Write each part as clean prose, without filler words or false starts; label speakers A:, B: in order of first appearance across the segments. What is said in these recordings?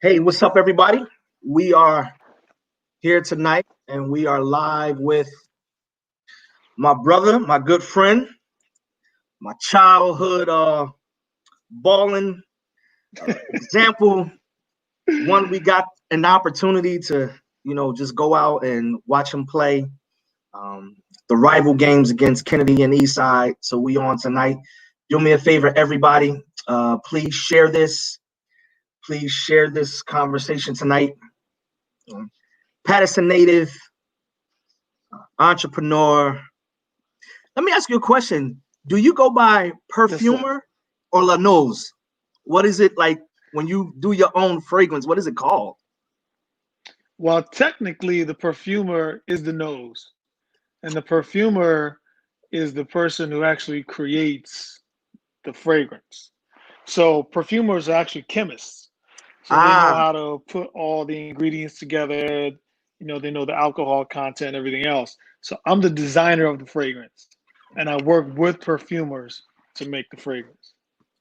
A: Hey, what's up, everybody? We are here tonight and we are live with my brother, my good friend, my childhood balling example. One, we got an opportunity to, just go out and watch him play um, the rival games against Kennedy and Eastside. So we on tonight. Do me a favor, everybody. Please share this. Please share this conversation tonight. Paterson native, entrepreneur. Let me ask you a question. Do you go by perfumer or La Nose? What is it like when you do your own fragrance? What is it called?
B: Well, technically, the perfumer is the nose, and the perfumer is the person who actually creates the fragrance. So, perfumers are actually chemists. So, they know
A: Ah,
B: how to put all the ingredients together. They know the alcohol content, everything else. So, I'm the designer of the fragrance, and I work with perfumers to make the fragrance.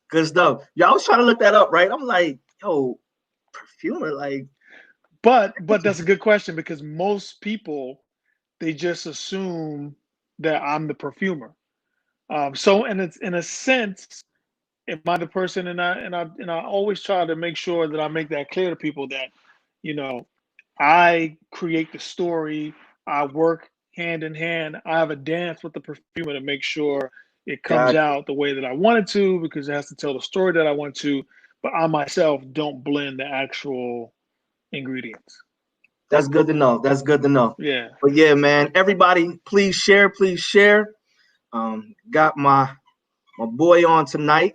A: good stuff. Yeah, I was trying to look that up, right? I'm like, yo, perfumer, like,
B: But that's a good question because most people they just assume that I'm the perfumer. So and it's in a sense, am I the person? And I always try to make sure that I make that clear to people that you know I create the story. I work hand in hand. I have a dance with the perfumer to make sure it comes
A: gotcha.
B: out the way that I want it to because it has to tell the story that I want to. But I myself don't blend the actual ingredients.
A: That's good to know. That's good to know.
B: Yeah.
A: But yeah, man, everybody, please share, please share. Got my boy on tonight,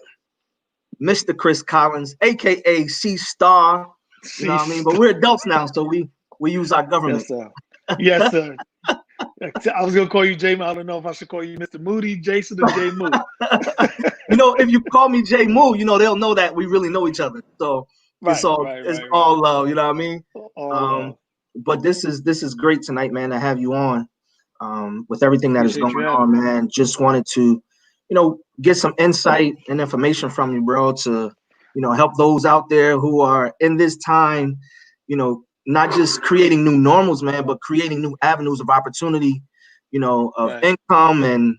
A: Mr. Chris Collins, aka C Star. You know
B: See,
A: what I mean? But we're adults now, so we use our government.
B: yes, sir. Yes, sir. I was gonna call you J. I don't know if I should call you Mr. Moody, Jason, or J. Moo.
A: If you call me J Moo, they'll know that we really know each other. So it's
B: Right,
A: all
B: right,
A: it's
B: right, right.
A: all love, you know what I mean?
B: All
A: Um,
B: love.
A: but this is great tonight, man, to have you on. With everything that is
B: Appreciate you
A: going
B: having
A: on,
B: me.
A: man. Just wanted to, get some insight and information from you, bro, to, help those out there who are in this time, not just creating new normals, man, but creating new avenues of opportunity, of
B: Right,
A: income and,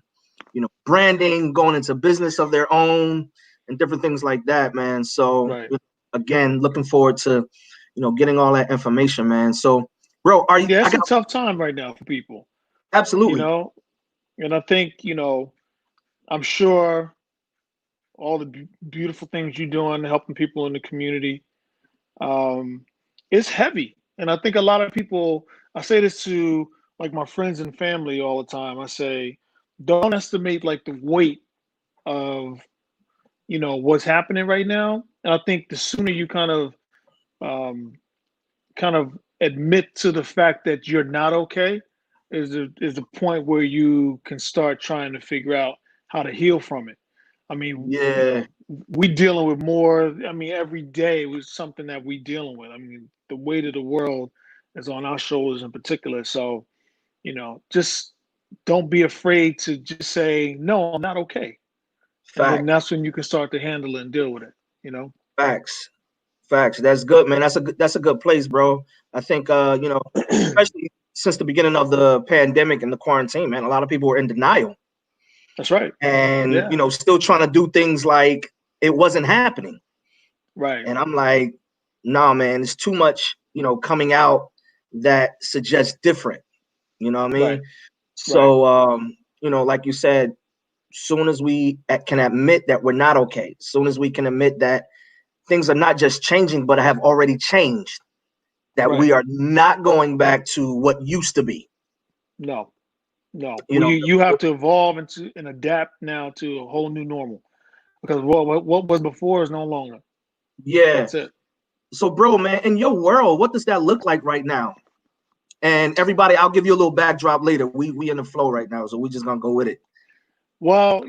A: branding, going into business of their own and different things like that, man. So
B: right.
A: again, looking forward to, getting all that information, man. So, bro, are you?
B: Yeah,
A: I
B: it's a
A: got
B: tough time right now for people, you
A: absolutely.
B: know. And I think I'm sure all the beautiful things you're doing, helping people in the community, um, it's heavy. And I think a lot of people. I say this to like my friends and family all the time. I say, don't estimate like the weight of what's happening right now. And I think the sooner you um, kind of admit to the fact that you're not okay is the point where you can start trying to figure out how to heal from it. I mean,
A: Yeah,
B: we dealing with more. I mean, every day was something that we dealing with. I mean, the weight of the world is on our shoulders in particular. So, just don't be afraid to just say, no, I'm not okay. And then
A: fact,
B: that's when you can start to handle it and deal with it, you know?
A: facts, facts. That's good, man. That's a good place, bro. I think especially since the beginning of the pandemic and the quarantine, man, a lot of people were in denial
B: That's right.
A: and
B: Yeah.
A: still trying to do things like it wasn't happening.
B: Right.
A: And I'm like, nah, man, it's too much, coming out that suggests different. You know what I
B: Right.
A: mean?
B: Right.
A: So like you said, soon as we can admit that we're not okay, soon as we can admit that things are not just changing, but have already changed, that
B: Right.
A: we are not going back to what used to be.
B: No. No.
A: You know,
B: You have to evolve and adapt now to a whole new normal because what was before is no longer.
A: yeah.
B: That's it.
A: So, bro, man, in your world, what does that look like right now? And everybody, I'll give you a little backdrop later. We in the flow right now, so we're just gonna go with it.
B: Well,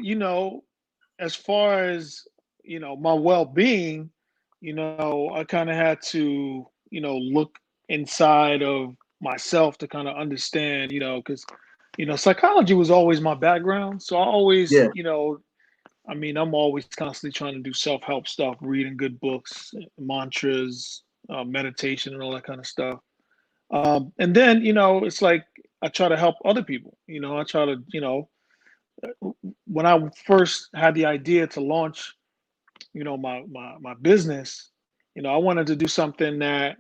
B: as far as my well-being, I kind of had to look inside of myself to kind of understand, because psychology was always my background, so I always
A: Yeah,
B: I mean, I'm always constantly trying to do self-help stuff, reading good books, mantras, meditation and all that kind of stuff. And then, it's like I try to help other people. I try to, when I first had the idea to launch, my business, I wanted to do something that,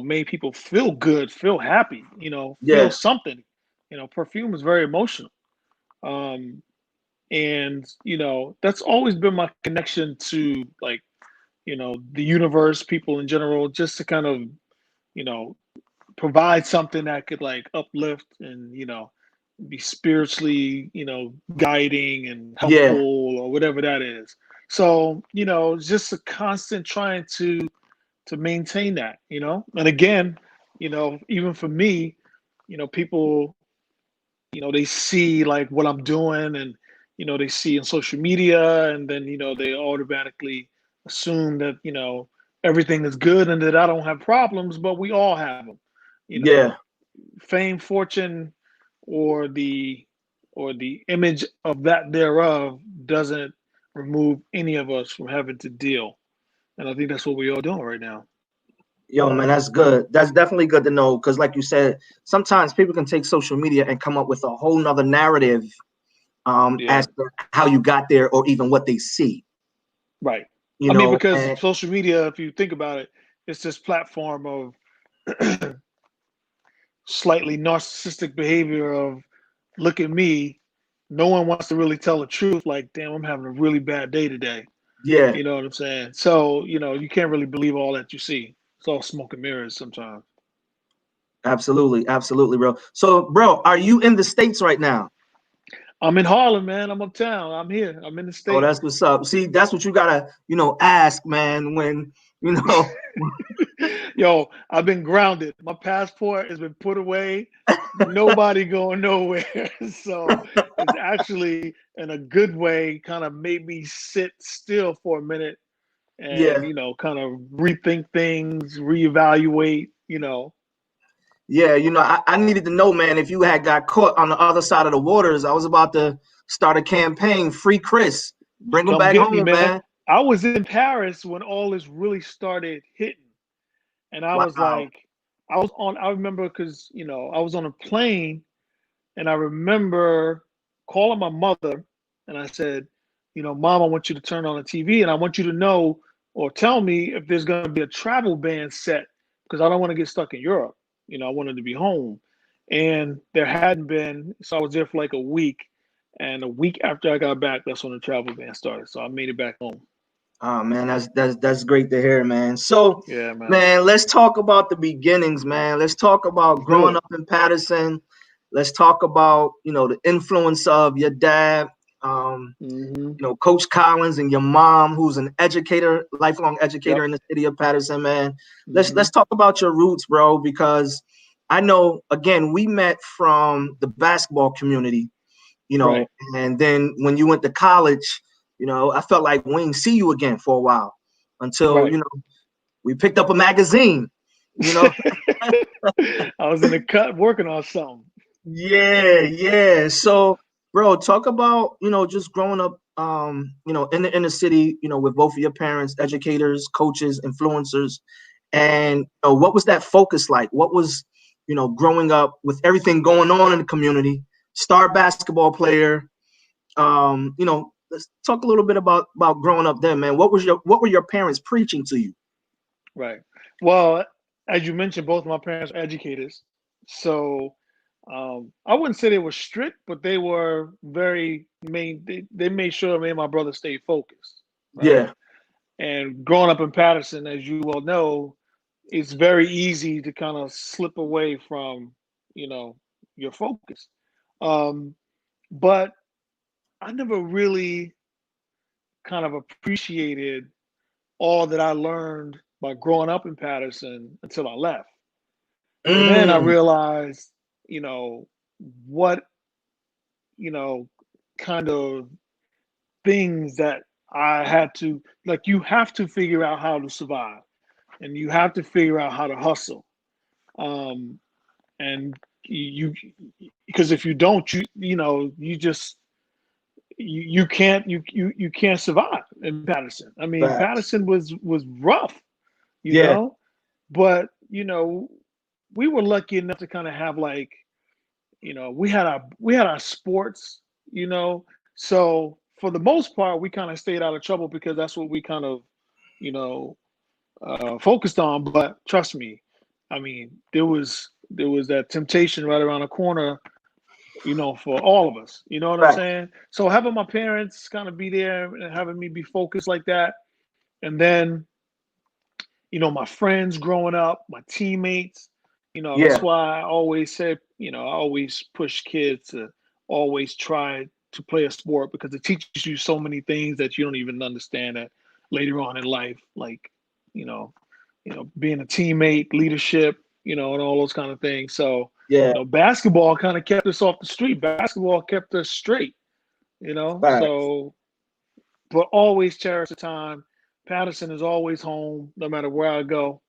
B: made people feel good, feel happy, feel
A: Yeah,
B: something. Perfume is very emotional. Um, and, that's always been my connection to, like, the universe, people in general, just to kind of, you know, provide something that could like uplift and, be spiritually, guiding and
A: yeah,
B: helpful or whatever that is. So, it's just a constant trying to maintain that, And again, even for me, people, they see like what I'm doing and, they see in social media and then, they automatically assume that, everything is good and that I don't have problems, but we all have them. You know,
A: yeah.
B: fame, fortune, or the image of that thereof doesn't remove any of us from having to deal. And I think that's what we're all doing right now.
A: Yo, man, that's good. That's definitely good to know because, like you said, sometimes people can take social media and come up with a whole nother narrative
B: Yeah,
A: as to how you got there or even what they see.
B: right.
A: You
B: I mean,
A: know,
B: because
A: and
B: social media, if you think about it, it's this platform of slightly narcissistic behavior of look at me. No one wants to really tell the truth. Like, damn, I'm having a really bad day today.
A: yeah,
B: You know what I'm saying? So, you can't really believe all that you see. It's all smoke and mirrors sometimes.
A: absolutely, absolutely, bro. So, bro, are you in the States right now?
B: I'm in Harlem, man. I'm uptown. I'm here. I'm in the
A: Oh,
B: state.
A: that's what's up. See, that's what you gotta, ask, man. When you know,
B: Yo, I've been grounded. My passport has been put away. Nobody going nowhere. So it's actually in a good way kind of made me sit still for a minute and,
A: yeah,
B: kind of rethink things, reevaluate,
A: yeah, I needed to know, man, if you had got caught on the other side of the waters. I was about to start a campaign, free Chris, bring him
B: come
A: back
B: get me,
A: home,
B: man.
A: man.
B: I was in Paris when all this really started hitting. And I was
A: Wow.
B: like, I remember because, I was on a plane and I remember calling my mother and I said, Mom, I want you to turn on the TV and I want you to know or tell me if there's going to be a travel ban set because I don't want to get stuck in Europe. I wanted to be home. And there hadn't been. So I was there for like a week. And a week after I got back, that's when the travel ban started. So I made it back home.
A: Oh man, that's great to hear, man. So,
B: Yeah, man.
A: man, let's talk about the beginnings, man. Let's talk about
B: Let's do
A: growing
B: it.
A: up in Paterson. Let's talk about, the influence of your dad,
B: Hmm.
A: Coach Collins and your mom, who's an educator, lifelong educator
B: Yep.
A: in the city of Paterson, man. Let's
B: Hmm.
A: talk about your roots, bro, because I know again we met from the basketball community, you know,
B: Right.
A: and then when you went to college, I felt like we didn't see you again for a while until,
B: Right.
A: we picked up a magazine, you know.
B: I was in the cut working on something.
A: Yeah, yeah. So, bro, talk about, just growing up, in the inner city, with both of your parents, educators, coaches, influencers, and what was that focus like? What was, growing up with everything going on in the community, star basketball player, let's talk a little bit about growing up then, man. What were your parents preaching to you?
B: Right. Well, as you mentioned, both my parents are educators. So I wouldn't say they were strict, but they were very main. They made sure me and my brother stayed focused. Right.
A: Yeah,
B: And growing up in Patterson, as you well know, it's very easy to kind of slip away from, you know, your focus. Um, but I never really kind of appreciated all that I learned by growing up in Patterson until I left. And then I
A: mm,
B: realized, you know, what, you know, kind of things that I had to, like, you have to figure out how to survive and you have to figure out how to hustle. Um, and you, because if you don't, you just, you can't, you can't survive in Patterson. I mean,
A: facts.
B: Patterson was rough, you
A: Yeah,
B: know, But we were lucky enough to kind of have like, we had our sports, you know. So for the most part, we kind of stayed out of trouble because that's what we kind of, you know, focused on. But trust me, I mean, there was that temptation right around the corner, for all of us. You know what I'm
A: Right.
B: saying? So having my parents kind of be there and having me be focused like that, and then my friends growing up, my teammates. That's
A: Yeah.
B: why I always say, I always push kids to always try to play a sport because it teaches you so many things that you don't even understand that later on in life, like, you know, being a teammate, leadership, and all those kind of things. So,
A: Yeah.
B: basketball kind of kept us off the street. Basketball kept us straight,
A: Facts.
B: so but always cherish the time. Paterson is always home, no matter where I go.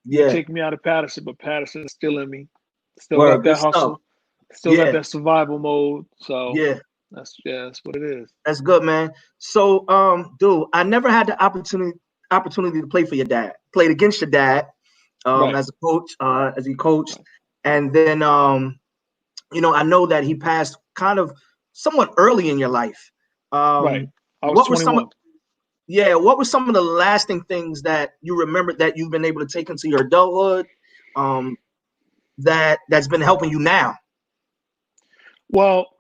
B: You can
A: Yeah.
B: take me out of Paterson, but Paterson is still in me. Still got
A: Word. Good
B: that
A: stuff.
B: hustle. Still got
A: Yeah.
B: that survival mode. So
A: Yeah.
B: that's what it is.
A: That's good, man. So, dude, I never had the opportunity to play for your dad. Played against your dad,
B: Right,
A: as a coach, as he coached,
B: right,
A: and then, I know that he passed kind of somewhat early in your life.
B: right. I was
A: What were some of
B: 21.
A: Yeah, what were some of the lasting things that you remember that you've been able to take into your adulthood, um, that's been helping you now?
B: Well,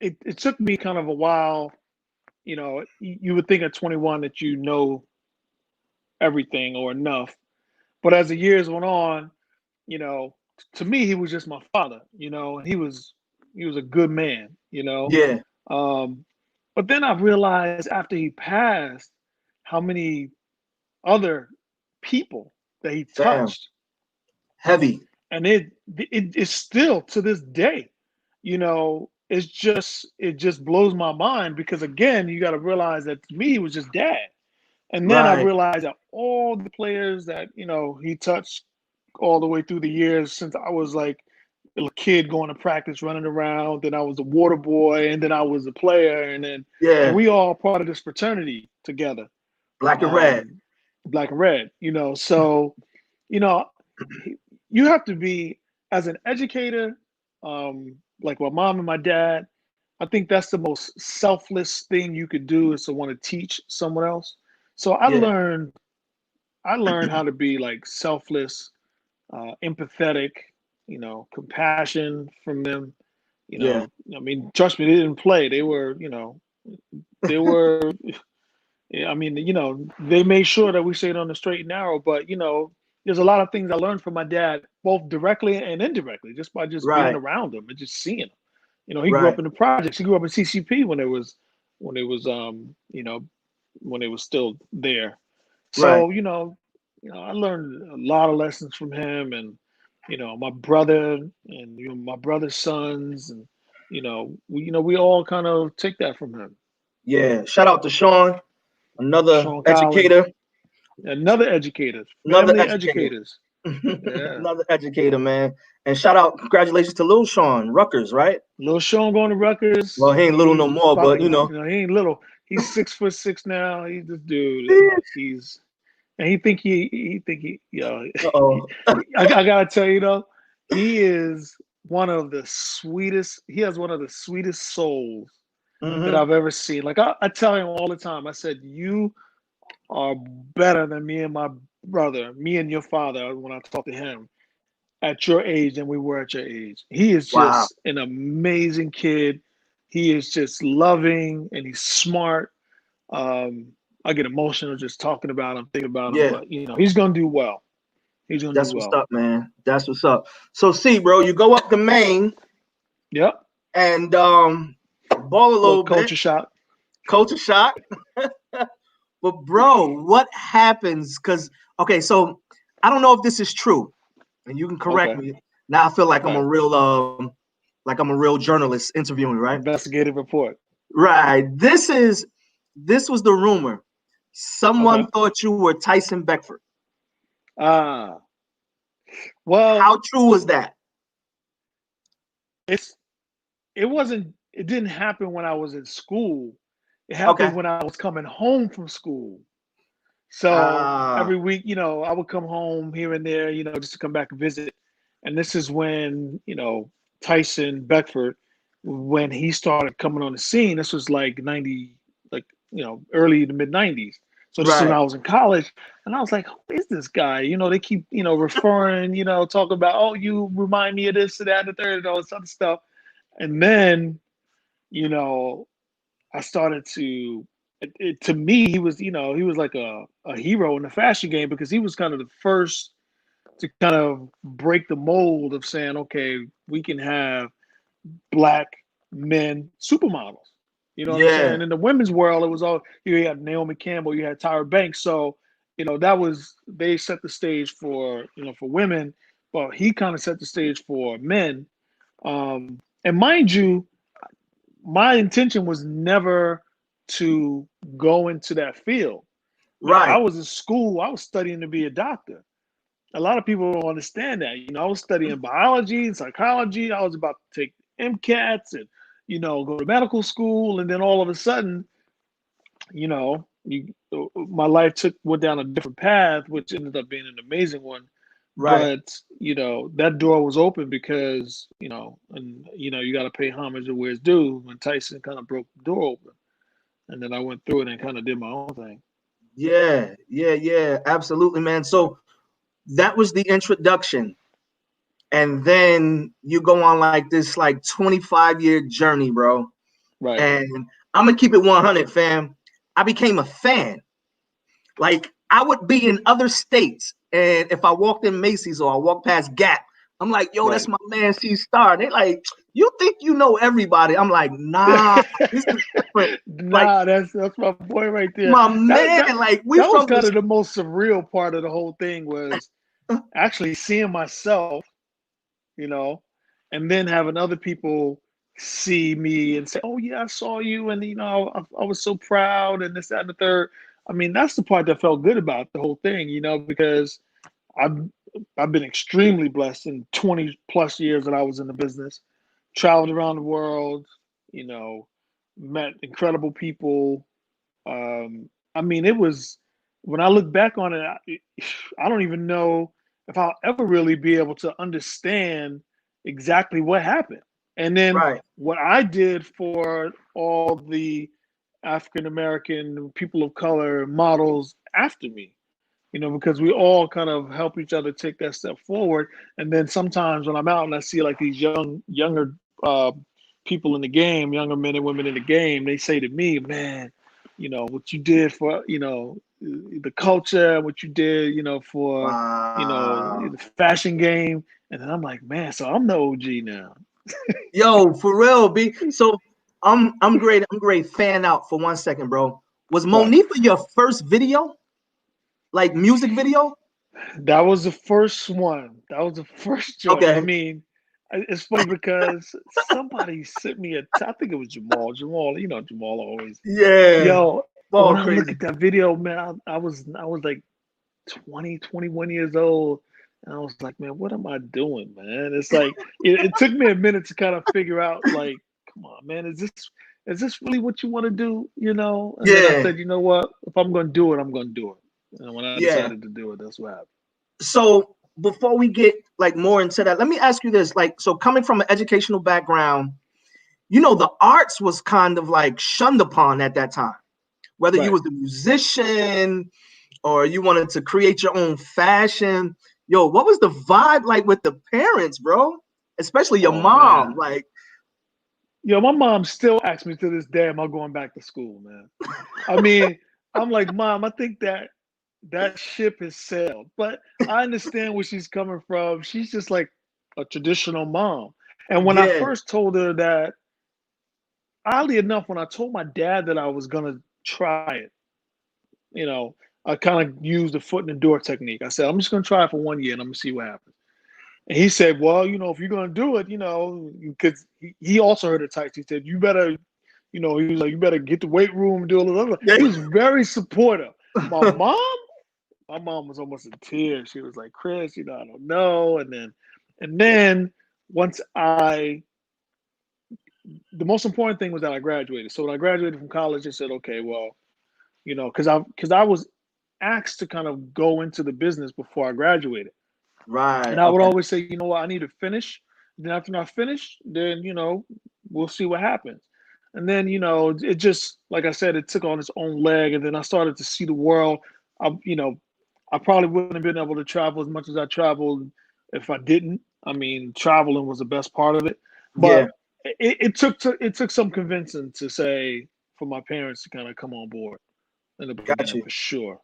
B: it took me kind of a while. You would think at 21 that you know everything or enough, but as the years went on, you know, to me, he was just my father, and he was a good man,
A: Yeah,
B: Um, but then I realized after he passed how many other people that he
A: fam,
B: touched,
A: heavy.
B: and it is still to this day, it just blows my mind because again, you got to realize that to me he was just dad, and then I
A: Right,
B: realized that all the players that he touched all the way through the years since I was like a kid going to practice, running around. Then I was a water boy, and then I was a player, and
A: yeah,
B: we all part of this fraternity together,
A: black and red.
B: um, black and red. So you know, you have to be as an educator, like my mom and my dad. I think that's the most selfless thing you could do is to want to teach someone else. So I
A: Yeah,
B: learned I learned how to be like selfless, empathetic, compassion from them.
A: yeah,
B: I mean, trust me, they didn't play. They were. I mean, they made sure that we stayed on the straight and narrow. But there's a lot of things I learned from my dad, both directly and indirectly, just by just being
A: right,
B: around him and just seeing him. He grew up
A: right,
B: in the projects. He grew up in CCP when it was when it was still there.
A: right.
B: So, I learned a lot of lessons from him and, my brother and, my brother's sons. And, we all kind of take that from him.
A: Yeah. Shout out to Sean, another
B: Sean Collins,
A: educator,
B: another educator,
A: another
B: family
A: educator,
B: educators. Yeah.
A: another educator, man. And shout out, congratulations to Lil Sean, Rutgers, right?
B: Little Sean going to
A: Well,
B: Rutgers.
A: he ain't little no
B: He's
A: more,
B: about
A: but
B: to, he ain't little. He's 6'6" now. He's this dude. He's and
A: Uh-oh.
B: I gotta tell you though, he is one of the sweetest. He has one of the sweetest souls that
A: Hmm.
B: I've ever seen. Like I tell him all the time. I said, "You are better than me and my brother, me and your father." When I talk to him at your age than we were at your age. He is
A: Wow.
B: just an amazing kid. He is just loving and he's smart. Um, I get emotional just talking about him, thinking about him.
A: Yeah,
B: But he's gonna do well. He's gonna do
A: that's what's
B: well.
A: up, man. That's what's up. So, see, bro, you go up to Maine
B: Yep.
A: and ball a
B: Little
A: little bit,
B: culture shock.
A: coach a shot. But, bro, what happens? Because, okay, so I don't know if this is true, and you can correct
B: Okay.
A: me. Now I feel
B: Right.
A: like I'm a real journalist interviewing, right?
B: Investigative report.
A: Right. This was the rumor.
B: Okay.
A: Someone thought you were Tyson Beckford.
B: Ah. Well,
A: How true was that?
B: it's it didn't happen when I was in school. It
A: Okay.
B: happened when I was coming home from school. So
A: Ah,
B: every week, I would come home here and there, just to come back and visit. And this is when, Tyson Beckford, when he started coming on the scene, this was like 90, like, early to mid 90s. So this is when
A: right.
B: I was in college. And I was like, who is this guy? They keep, referring, talking about, oh, you remind me of this and that and the third and all this other stuff. And then, you know, I started to me, he was like a hero in the fashion game because he was kind of the first to kind of break the mold of saying, okay, we can have black men supermodels. You know what I'm
A: Yeah,
B: saying? In the women's world, it was all you had Naomi Campbell, you had Tyra Banks. So, that was they set the stage for women, but he kind of set the stage for men. And mind you, my intention was never to go into that field. Man, I
A: right,
B: was in school, I was studying to be a doctor. A lot of people don't understand that. I was studying biology and psychology. I was about to take MCATs and, go to medical school. And then all of a sudden, my life went down a different path, which ended up being an amazing one.
A: right.
B: But, that door was open because, you got to pay homage to where it's due when Tyson kind of broke the door open. And then I went through it and kind of did my own thing.
A: Yeah, yeah, yeah. Absolutely, man. So that was the introduction. And then you go on like this like 25-year journey, bro.
B: Right.
A: And I'm gonna keep it 100, fam. I became a fan. Like I would be in other states, and if I walked in Macy's or I walked past Gap, I'm like, "Yo, that's
B: Right.
A: my man, C Star." They like, "You think you know everybody?" I'm like, "Nah, this is different." Like
B: Nah, that's my boy right there.
A: my
B: That
A: man,
B: that
A: like we
B: that was
A: from
B: kind
A: this.
B: of the most surreal part of the whole thing was actually seeing myself, you know, and then having other people see me and say, "Oh yeah, I saw you," and I was so proud, and this, that, and the third. I mean, that's the part that felt good about the whole thing, because I've I've been extremely blessed in 20 plus years that I was in the business, traveled around the world, you know, met incredible people. I mean, it was when I look back on it, I don't even know if I'll ever really be able to understand exactly what happened. And then
A: Right,
B: what I did for all the African American people of color models after me, because we all kind of help each other take that step forward. And then sometimes when I'm out and I see like these younger uh, people in the game, younger men and women in the game, they say to me, "Man, what you did for the culture, what you did, for
A: wow.
B: the fashion game." And then I'm like, "Man, so I'm the OG now."
A: Yo, for real, B. So I'm great. I'm great. Fan out for 1 second, bro. Was
B: Right.
A: Monifa your first video, like music video?
B: That was the first one. That was the first joint. I
A: Okay.
B: mean, it's funny because somebody sent me I think it was Jamal. Jamal, Jamal always.
A: Yeah.
B: Yo, when
A: Ball
B: I look
A: crazy.
B: at that video, man, I was like 20, 21 years old. And I was like, man, what am I doing, man? It's like it took me a minute to kind of figure out, like, come on, man, is this really what you want to do? And then I
A: Yeah.
B: said, you know what? If I'm gonna do it, I'm gonna do it. And when I
A: Yeah.
B: decided to do it, that's what happened.
A: So before we get like more into that, let me ask you this. Like, so coming from an educational background, the arts was kind of like shunned upon at that time. Whether you
B: Right.
A: was a musician or you wanted to create your own fashion, yo, what was the vibe like with the parents, bro? Especially your
B: Oh
A: mom.
B: man.
A: Like,
B: My mom still asks me to this day, am I going back to school, man? I mean, I'm like, Mom, I think that ship has sailed. But I understand where she's coming from. She's just like a traditional mom. And when I
A: yeah,
B: first told her that, oddly enough, when I told my dad that I was gonna try it, you know, I kind of used the foot in the door technique. I said, I'm just gonna try it for 1 year and I'm gonna see what happens. And he said, well, if you're gonna do it, because he also heard it tight. He said, you better, he was like, you better get the weight room and do all the other.
A: yeah,
B: He was very supportive. My mom, my mom was almost in tears. She was like, Chris, I don't know. And then once the most important thing was that I graduated. So when I graduated from college, I said, okay, well, because I was asked to kind of go into the business before I graduated.
A: Right.
B: And I would
A: Okay.
B: always say, you know what, I need to finish. Then after I finish, then, we'll see what happens. And then, it just, like I said, it took on its own leg. And then I started to see the world. I probably wouldn't have been able to travel as much as I traveled if I didn't. I mean, traveling was the best part of it.
A: Yeah.
B: But it took some convincing to say for my parents to kind of come on board in the
A: Got
B: beginning
A: you.
B: for sure.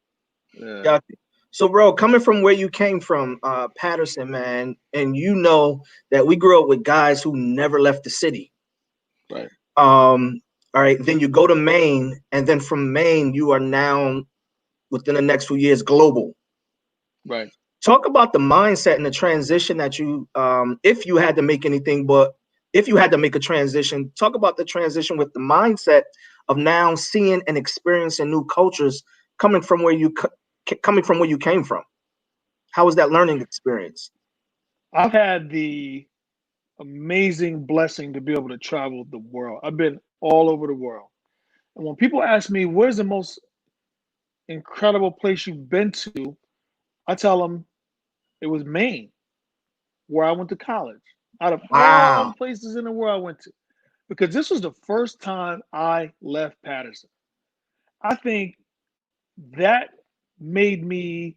B: Yeah.
A: Got you. So, bro, coming from where you came from, Paterson, man, and you know that we grew up with guys who never left the city.
B: Right.
A: All right. Then you go to Maine, and then from Maine, you are now within the next few years global.
B: Right.
A: Talk about the mindset and the transition that you, if you had to make anything, but if you had to make a transition, talk about the transition with the mindset of now seeing and experiencing new cultures coming from where you came from. How was that learning experience?
B: I've had the amazing blessing to be able to travel the world. I've been all over the world. And when people ask me, where's the most incredible place you've been to? I tell them it was Maine, where I went to college. Out of all the
A: Wow.
B: places in the world I went to, because this was the first time I left Paterson. I think that made me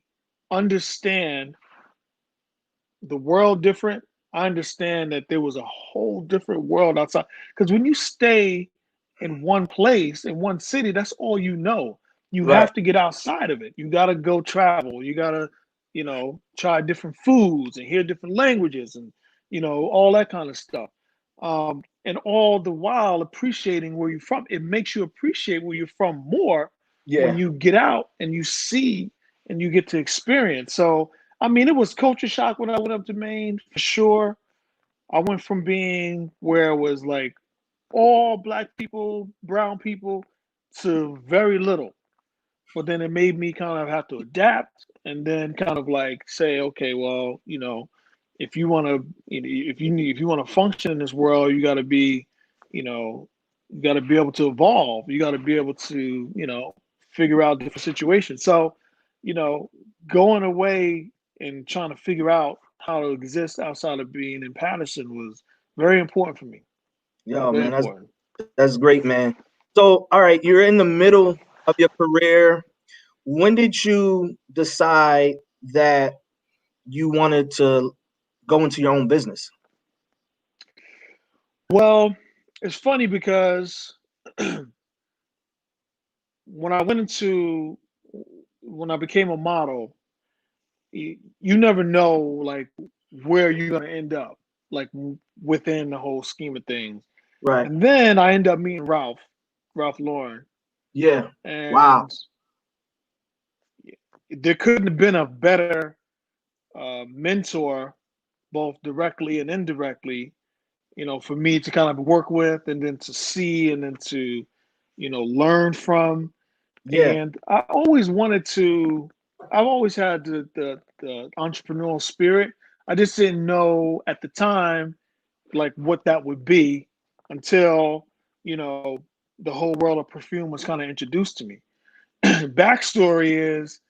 B: understand the world different. I understand that there was a whole different world outside. Because when you stay in one place, in one city, that's all you know. You
A: Right.
B: have to get outside of it. You got to go travel. You got to, try different foods and hear different languages and, all that kind of stuff. And all the while appreciating where you're from. It makes you appreciate where you're from more when
A: Yeah.
B: you get out and you see and you get to experience. So, I mean, it was culture shock when I went up to Maine for sure. I went from being where it was like all black people, brown people, to very little. But then it made me kind of have to adapt and then kind of like say, okay, well, if you want to, if you want to function in this world, you got to be, you know, you got to be able to evolve. You got to be able to, figure out different situations. So, you know, going away and trying to figure out how to exist outside of being in Paterson was very important for me.
A: Yo,
B: Very
A: man,
B: important.
A: that's great, man. So, all right, you're in the middle of your career. When did you decide that you wanted to go into your own business?
B: Well, it's funny because when I went into when I became a model, you never know like where you're gonna end up, like within the whole scheme of things.
A: Right.
B: And then I end up meeting Ralph Lauren,
A: Yeah. Wow.
B: and there couldn't have been a better mentor, both directly and indirectly, for me to kind of work with, and then to see, and then to, learn from.
A: Yeah.
B: And I've always had the entrepreneurial spirit. I just didn't know at the time like what that would be until, the whole world of perfume was kind of introduced to me. Backstory is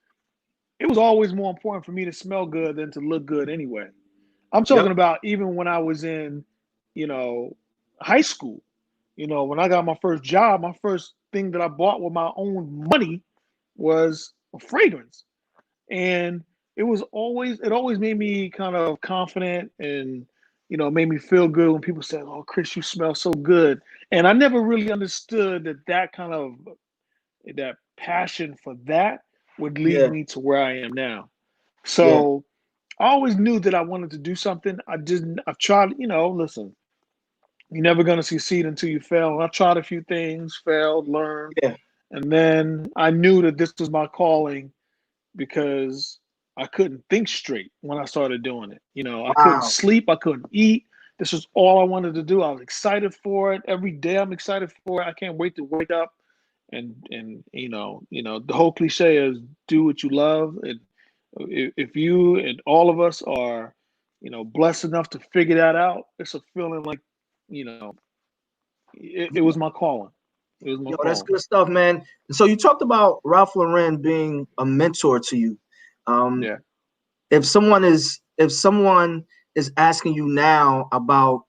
B: it was always more important for me to smell good than to look good anyway. I'm
A: Yep.
B: talking about even when I was in, you know, high school. When I got my first job, my first thing that I bought with my own money was a fragrance. And it always made me kind of confident and, made me feel good when people said, "Oh, Chris, you smell so good." And I never really understood that kind of that passion for that would lead
A: Yeah.
B: me to where I am now.
A: Yeah.
B: So I always knew that I wanted to do something. I've tried, listen, you're never going to succeed until you fail. And I tried a few things, failed, learned.
A: Yeah.
B: And then I knew that this was my calling because I couldn't think straight when I started doing it. I couldn't
A: Wow.
B: sleep, I couldn't eat. This was all I wanted to do. I was excited for it. Every day I'm excited for it. I can't wait to wake up and the whole cliche is do what you love. And if you and all of us are, blessed enough to figure that out, it's a feeling like, it was my calling. It was my
A: Yo, that's
B: phone.
A: good stuff, man. So you talked about Ralph Lauren being a mentor to you. Um,
B: Yeah.
A: if someone is asking you now about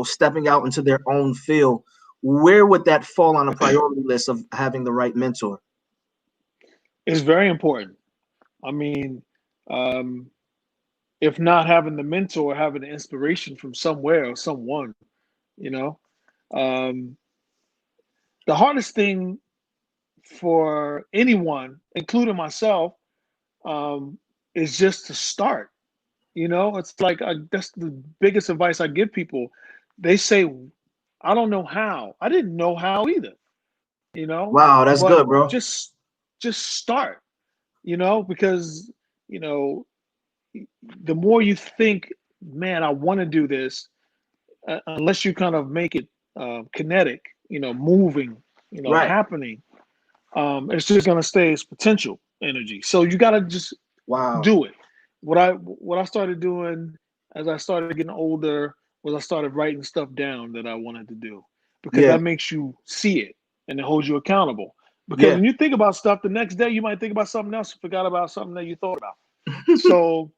A: stepping out into their own field, where would that fall on the priority list of having the right mentor?
B: It's very important. I mean, um, if not having the mentor, having the inspiration from somewhere or someone, you know. Um, the hardest thing for anyone, including myself, um, is just to start. It's like that's the biggest advice I give people. They say, I don't know how. I didn't know how either,
A: Wow, that's
B: but
A: good, bro.
B: just start, because, you know, the more you think, man, I want to do this, unless you kind of make it kinetic, moving,
A: Right.
B: happening, it's just gonna stay as potential energy. So you gotta just
A: Wow.
B: do it. What I started doing as I started getting older was I started writing stuff down that I wanted to do, because
A: Yeah.
B: that makes you see it and it holds you accountable. Because
A: Yeah.
B: when you think about stuff, the next day you might think about something else, you forgot about something that you thought about. So,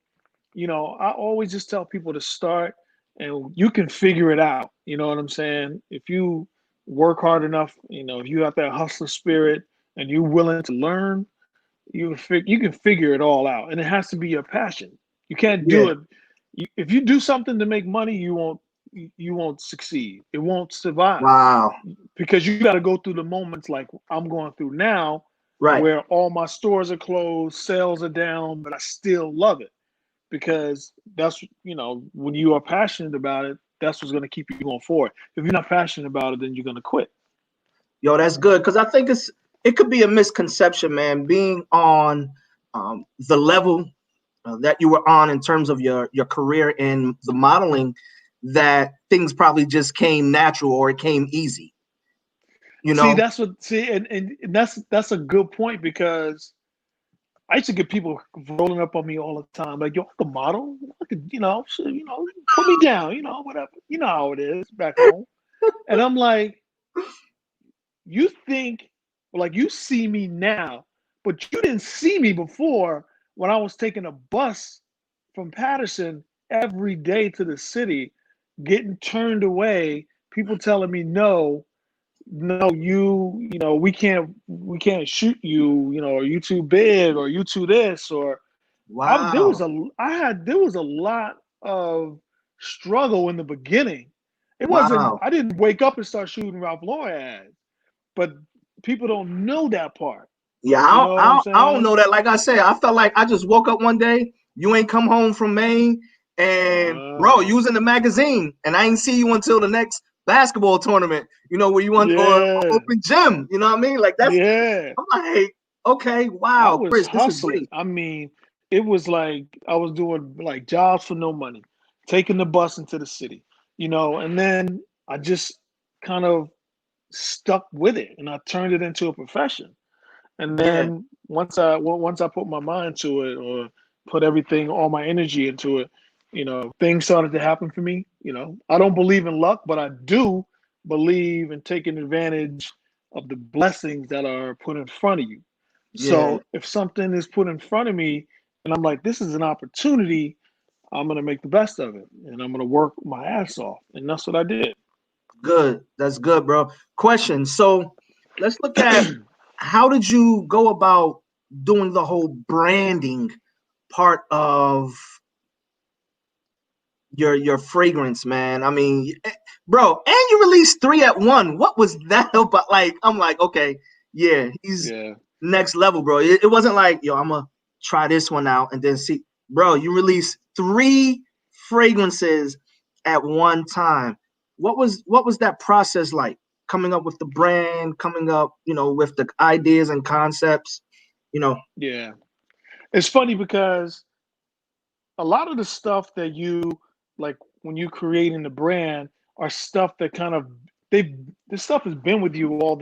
B: I always just tell people to start, and you can figure it out. You know what I'm saying? If you work hard enough, if you have that hustler spirit and you're willing to learn, you can figure it all out, and it has to be your passion. You can't do
A: Yeah.
B: it. If you do something to make money, you won't succeed. It won't survive,
A: Wow.
B: because you got to go through the moments like I'm going through now,
A: Right.
B: where all my stores are closed, sales are down, but I still love it, because that's, when you are passionate about it, that's what's going to keep you going forward. If you're not passionate about it, then you're going to quit.
A: Yo, that's good because I think it could be a misconception, man, being on the level that you were on in terms of your career in the modeling, that things probably just came natural or it came easy. You
B: See,
A: know?
B: that's what see, and that's a good point, because I used to get people rolling up on me all the time, like, yo, I could model, I could, put me down, whatever. You know how it is back home. And I'm like, you think, like, you see me now, but you didn't see me before, when I was taking a bus from Paterson every day to the city, getting turned away, people telling me no, no, we can't shoot you, or you too big, or you too this, or
A: Wow.
B: there was a lot of struggle in the beginning.
A: Wow.
B: I didn't wake up and start shooting Ralph Lauren ads, but people don't know that part.
A: Yeah,
B: You know what I'm
A: I don't
B: saying?
A: know that. Like I said, I felt like I just woke up one day, you ain't come home from Maine, and bro,
B: Uh,
A: you was in the magazine, and I ain't see you until the next basketball tournament, where you went, or
B: yeah,
A: open gym, you know what I mean? Like that's,
B: yeah.
A: I'm like, okay,
B: I
A: wow,
B: was
A: Chris, this is
B: hustling.
A: great.
B: I mean, it was like I was doing like jobs for no money, taking the bus into the city, and then I just kind of stuck with it, and I turned it into a profession. And
A: Yeah,
B: then once I put my mind to it, or put everything, all my energy into it, things started to happen for me. I don't believe in luck, but I do believe in taking advantage of the blessings that are put in front of you.
A: yeah,
B: So if something is put in front of me, and I'm like, this is an opportunity, I'm gonna make the best of it, and I'm gonna work my ass off, and that's what I did.
A: good. That's good, bro. Question. So let's look at, how did you go about doing the whole branding part of your fragrance, man? I mean, bro, and you released three at one. What was that about? Like, I'm like, okay, yeah, he's
B: Yeah.
A: next level, bro. It wasn't like, yo, I'm gonna try this one out and then see, bro. You released three fragrances at one time. What was that process like? Coming up with the brand, coming up, with the ideas and concepts, you know.
B: Yeah. It's funny because a lot of the stuff that you like when you creating the brand are stuff that kind of they this stuff has been with you all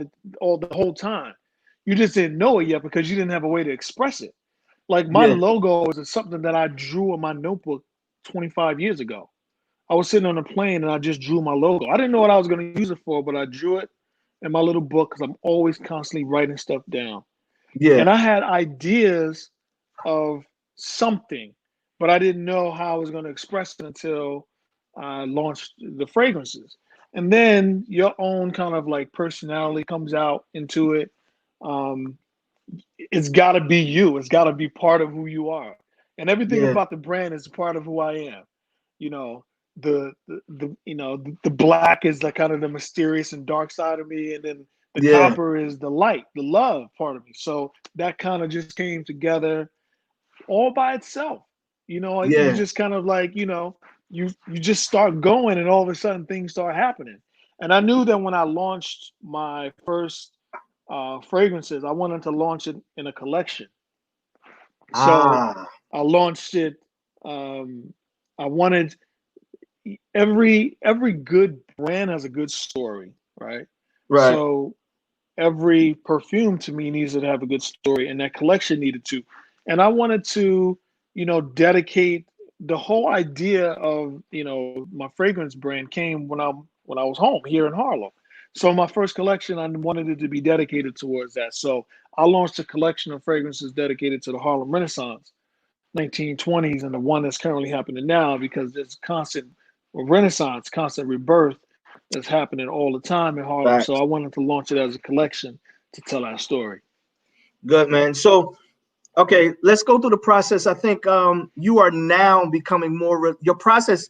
B: the whole time. You just didn't know it yet because you didn't have a way to express it. Like my
A: Yeah,
B: logo is something that I drew in my notebook 25 years ago. I was sitting on a plane and I just drew my logo. I didn't know what I was going to use it for, but I drew it, in my little book because I'm always constantly writing stuff down. And
A: Yeah.
B: I had ideas of something, but I didn't know how I was going to express it until I launched the fragrances. And then your own kind of like personality comes out into it. Um, it's got to be you. It's got to be part of who you are. And everything
A: Yeah.
B: about the brand is part of who I am. You know, the black is like kind of the mysterious and dark side of me, and then the
A: Yeah.
B: copper is the light, the love part of me. So that kind of just came together all by itself. You know, you
A: Yeah.
B: just kind of like, you just start going and all of a sudden things start happening. And I knew that when I launched my first fragrances, I wanted to launch it in a collection. So
A: Ah.
B: I launched it. I wanted every good brand has a good story, right?
A: Right.
B: So every perfume to me needs to have a good story, and that collection needed to. And I wanted to, dedicate the whole idea of my fragrance brand came when I was home here in Harlem. So my first collection, I wanted it to be dedicated towards that. So I launched a collection of fragrances dedicated to the Harlem Renaissance, 1920s, and the one that's currently happening now because there's constant renaissance, constant rebirth that's happening all the time in Harlem. So
A: Facts.
B: I wanted to launch it as a collection to tell that story.
A: Good, man. So, okay, let's go through the process. I think you are now becoming your process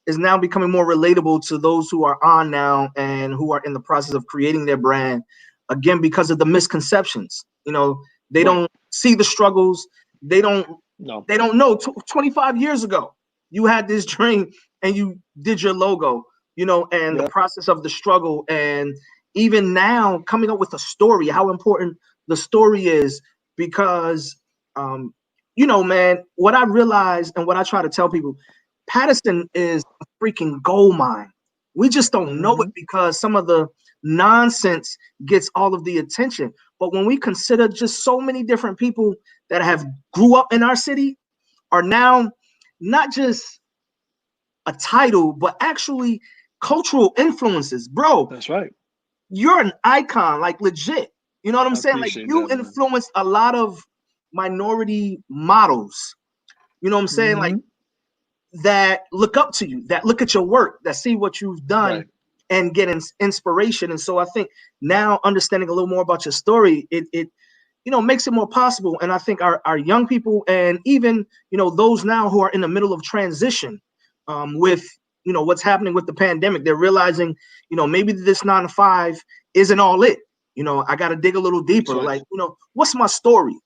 A: is now becoming more relatable to those who are on now and who are in the process of creating their brand. Again, because of the misconceptions. They
B: Right.
A: don't see the struggles. They don't
B: No.
A: they don't know. 25 years ago, you had this dream and you did your logo, and the
B: Yep.
A: process of the struggle. And even now, coming up with a story, how important the story is, because, man, what I realize and what I try to tell people, Paterson is a freaking gold mine. We just don't know it
B: Mm-hmm.
A: because some of the nonsense gets all of the attention. But when we consider just so many different people that have grew up in our city are now not just a title, but actually cultural influences. Bro,
B: That's right.
A: you're an icon, like legit. You know what I'm
B: I
A: saying? Like
B: appreciate
A: you
B: that, man.
A: influenced a lot of minority models. You know what I'm saying? Like
B: Mm-hmm.
A: that look up to you, that look at your work, that see what you've done
B: Right.
A: and get inspiration. And so I think now understanding a little more about your story, it makes it more possible. And I think our young people and even, those now who are in the middle of transition with, what's happening with the pandemic, they're realizing, maybe this 9 to 5 isn't all it. I got to dig a little
B: That's
A: deeper.
B: right.
A: Like, what's my story?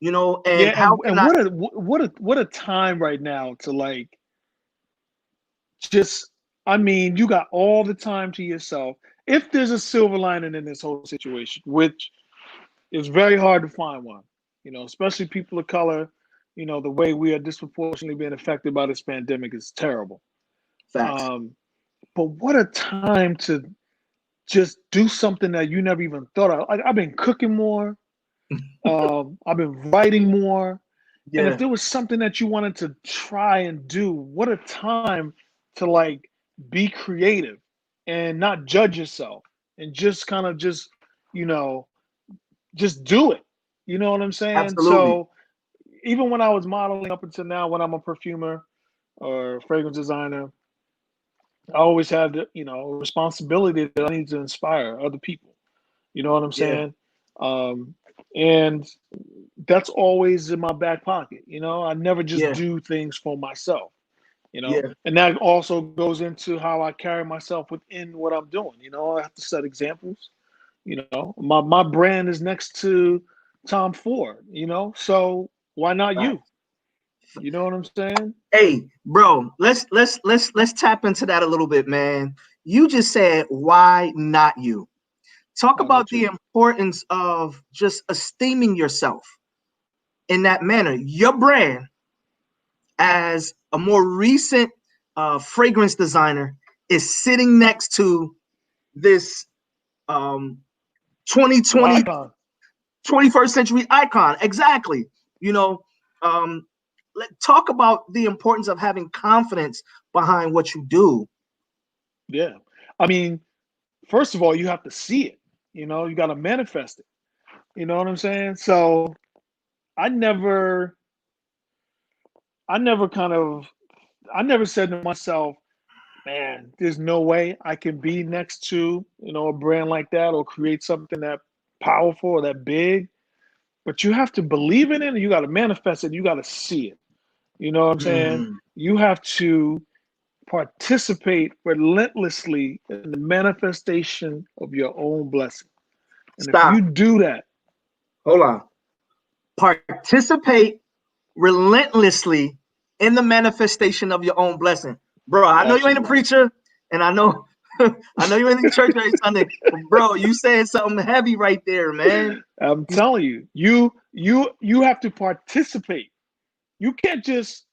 A: And
B: Yeah,
A: how can
B: and
A: I?
B: what a time right now to like just I mean, you got all the time to yourself. If there's a silver lining in this whole situation, which is very hard to find one, especially people of color, the way we are disproportionately being affected by this pandemic is terrible.
A: Facts.
B: Um, but what a time to just do something that you never even thought of. Like I've been cooking more, I've been writing more. And if
A: Yeah,
B: there was something that you wanted to try and do, what a time to like be creative and not judge yourself and just kind of you know, just do it. You know what I'm saying?
A: absolutely.
B: So even when I was modeling up until now, when I'm a perfumer or fragrance designer, I always have the, responsibility that I need to inspire other people. You know what I'm
A: Yeah,
B: saying? Um, and that's always in my back pocket. I never just
A: yeah,
B: do things for myself.
A: yeah.
B: And that also goes into how I carry myself within what I'm doing. I have to set examples. My brand is next to Tom Ford. So why not
A: Right.
B: you? You know what I'm saying?
A: Hey, bro, let's tap into that a little bit, man. You just said, why not you? Talk
B: Why
A: about
B: not
A: the
B: you?
A: importance of just esteeming yourself in that manner. Your brand, as a more recent fragrance designer, is sitting next to this um, 2020
B: Icon.
A: 21st century icon. Exactly. You know, um, talk about the importance of having confidence behind what you do.
B: Yeah. I mean, first of all, you have to see it. You got to manifest it. You know what I'm saying? So I never, I never kind of, I never said to myself, man, there's no way I can be next to, a brand like that or create something that powerful or that big. But you have to believe in it and you got to manifest it. You got to see it. You know what I'm saying?
A: Mm.
B: You have to participate relentlessly in the manifestation of your own blessing. And if you
A: Stop.
B: do that,
A: Hold on. Participate relentlessly in the manifestation of your own blessing. Bro, I know you ain't a
B: absolutely.
A: preacher, and I know I know you ain't in church every Sunday, but bro, you saying something heavy right there, man.
B: I'm
A: You,
B: telling you, you have to participate. You can't just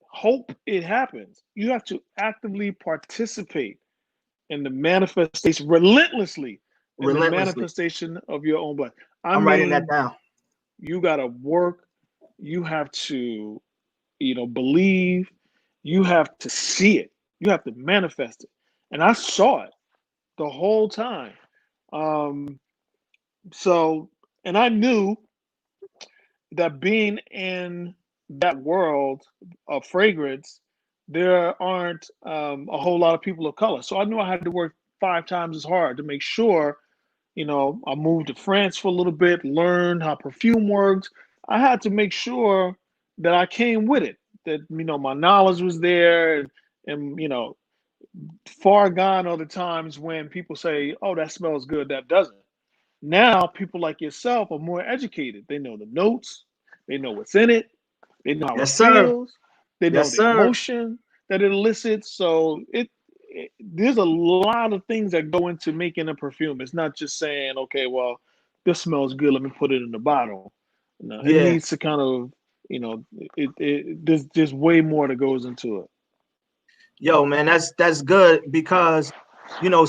B: hope it happens. You have to actively participate in the manifestation relentlessly in the
A: relentlessly.
B: manifestation of your own blessing. I
A: I'm writing that
B: mean,
A: down.
B: you got to work, you have to, believe, you have to see it, you have to manifest it. And I saw it the whole time. Um, so, and I knew that being in that world of fragrance, there aren't a whole lot of people of color. So I knew I had to work 5 times as hard to make sure, I moved to France for a little bit, learned how perfume works. I had to make sure that I came with it, that, my knowledge was there, and far gone are the times when people say, oh, that smells good, that doesn't. Now, people like yourself are more educated. They know the notes, they know what's in it, they know how it
A: Yes, sir.
B: feels, they know
A: Yes,
B: the
A: sir.
B: emotion that it elicits. So there's a lot of things that go into making a perfume. It's not just saying, okay, well, this smells good, let me put it in the bottle. No, it
A: Yeah.
B: needs to kind of, there's way more that goes into it.
A: Yo, man, that's good because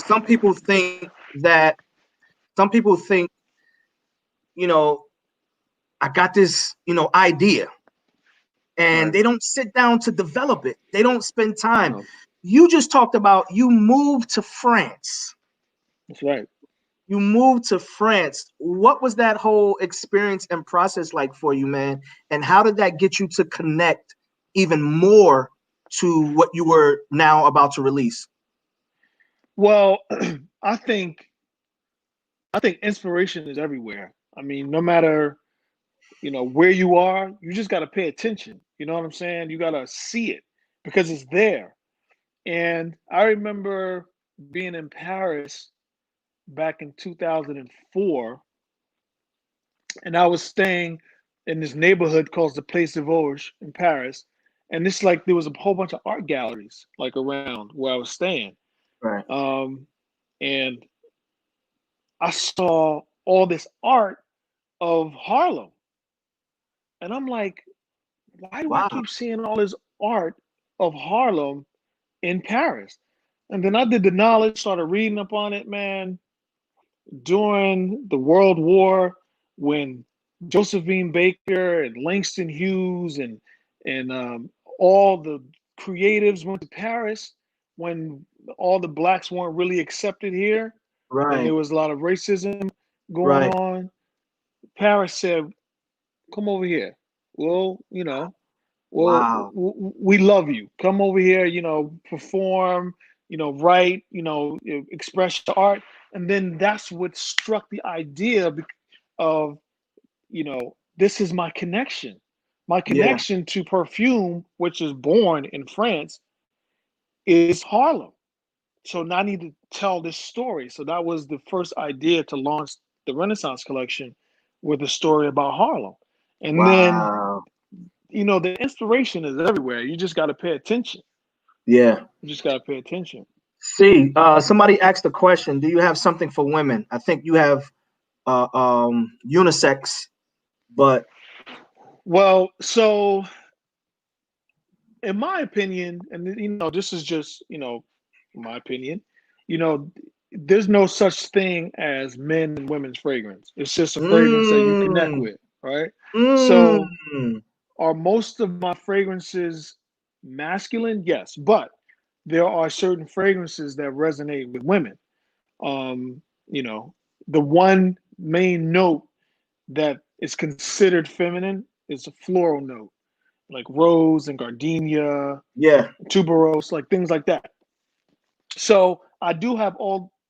A: some people think that some people think, you know, I got this, idea, and
B: Right.
A: they don't sit down to develop it. They don't spend time.
B: No,
A: You just talked about you moved to France.
B: that's right.
A: You moved to France. What was that whole experience and process like for you, man? And how did that get you to connect even more to what you were now about to release?
B: Well, I think I think inspiration is everywhere. I mean, no matter, where you are, you just got to pay attention. You know what I'm saying? You got to see it because it's there. And I remember being in Paris back in 2004, and I was staying in this neighborhood called the Place de Vosges in Paris. And it's like there was a whole bunch of art galleries like around where I was staying.
A: Right.
B: Um, and I saw all this art of Harlem. And I'm like, why do I
A: Wow.
B: keep seeing all this art of Harlem in Paris? And then I did the knowledge, started reading up on it, man. During the World War, when Josephine Baker and Langston Hughes and all the creatives went to Paris, when all the blacks weren't really accepted here, and there
A: Right.
B: was a lot of racism going
A: Right.
B: on. Paris said, "Come over here. Well, well,
A: Wow.
B: we love you. Come over here, perform, write, express your art." And then that's what struck the idea of, this is my connection. My
A: Yeah.
B: connection to perfume, which is born in France, is Harlem. So now I need to tell this story. So that was the first idea to launch the Renaissance collection with a story about Harlem. And then,
A: Wow.
B: the inspiration is everywhere. You just got to pay attention.
A: Yeah.
B: You just got to pay attention.
A: See, somebody asked a question. Do you have something for women? I think you have unisex, but
B: Well, so in my opinion, and this is just, my opinion, you know, there's no such thing as men and women's fragrance. It's just a fragrance that you connect
A: mm,
B: with, right? So
A: mm,
B: are most of my fragrances masculine? Yes, but there are certain fragrances that resonate with women. Um, you know, the one main note that is considered feminine is a floral note, like rose and gardenia,
A: Yeah.
B: tuberose, like things like that. So I do have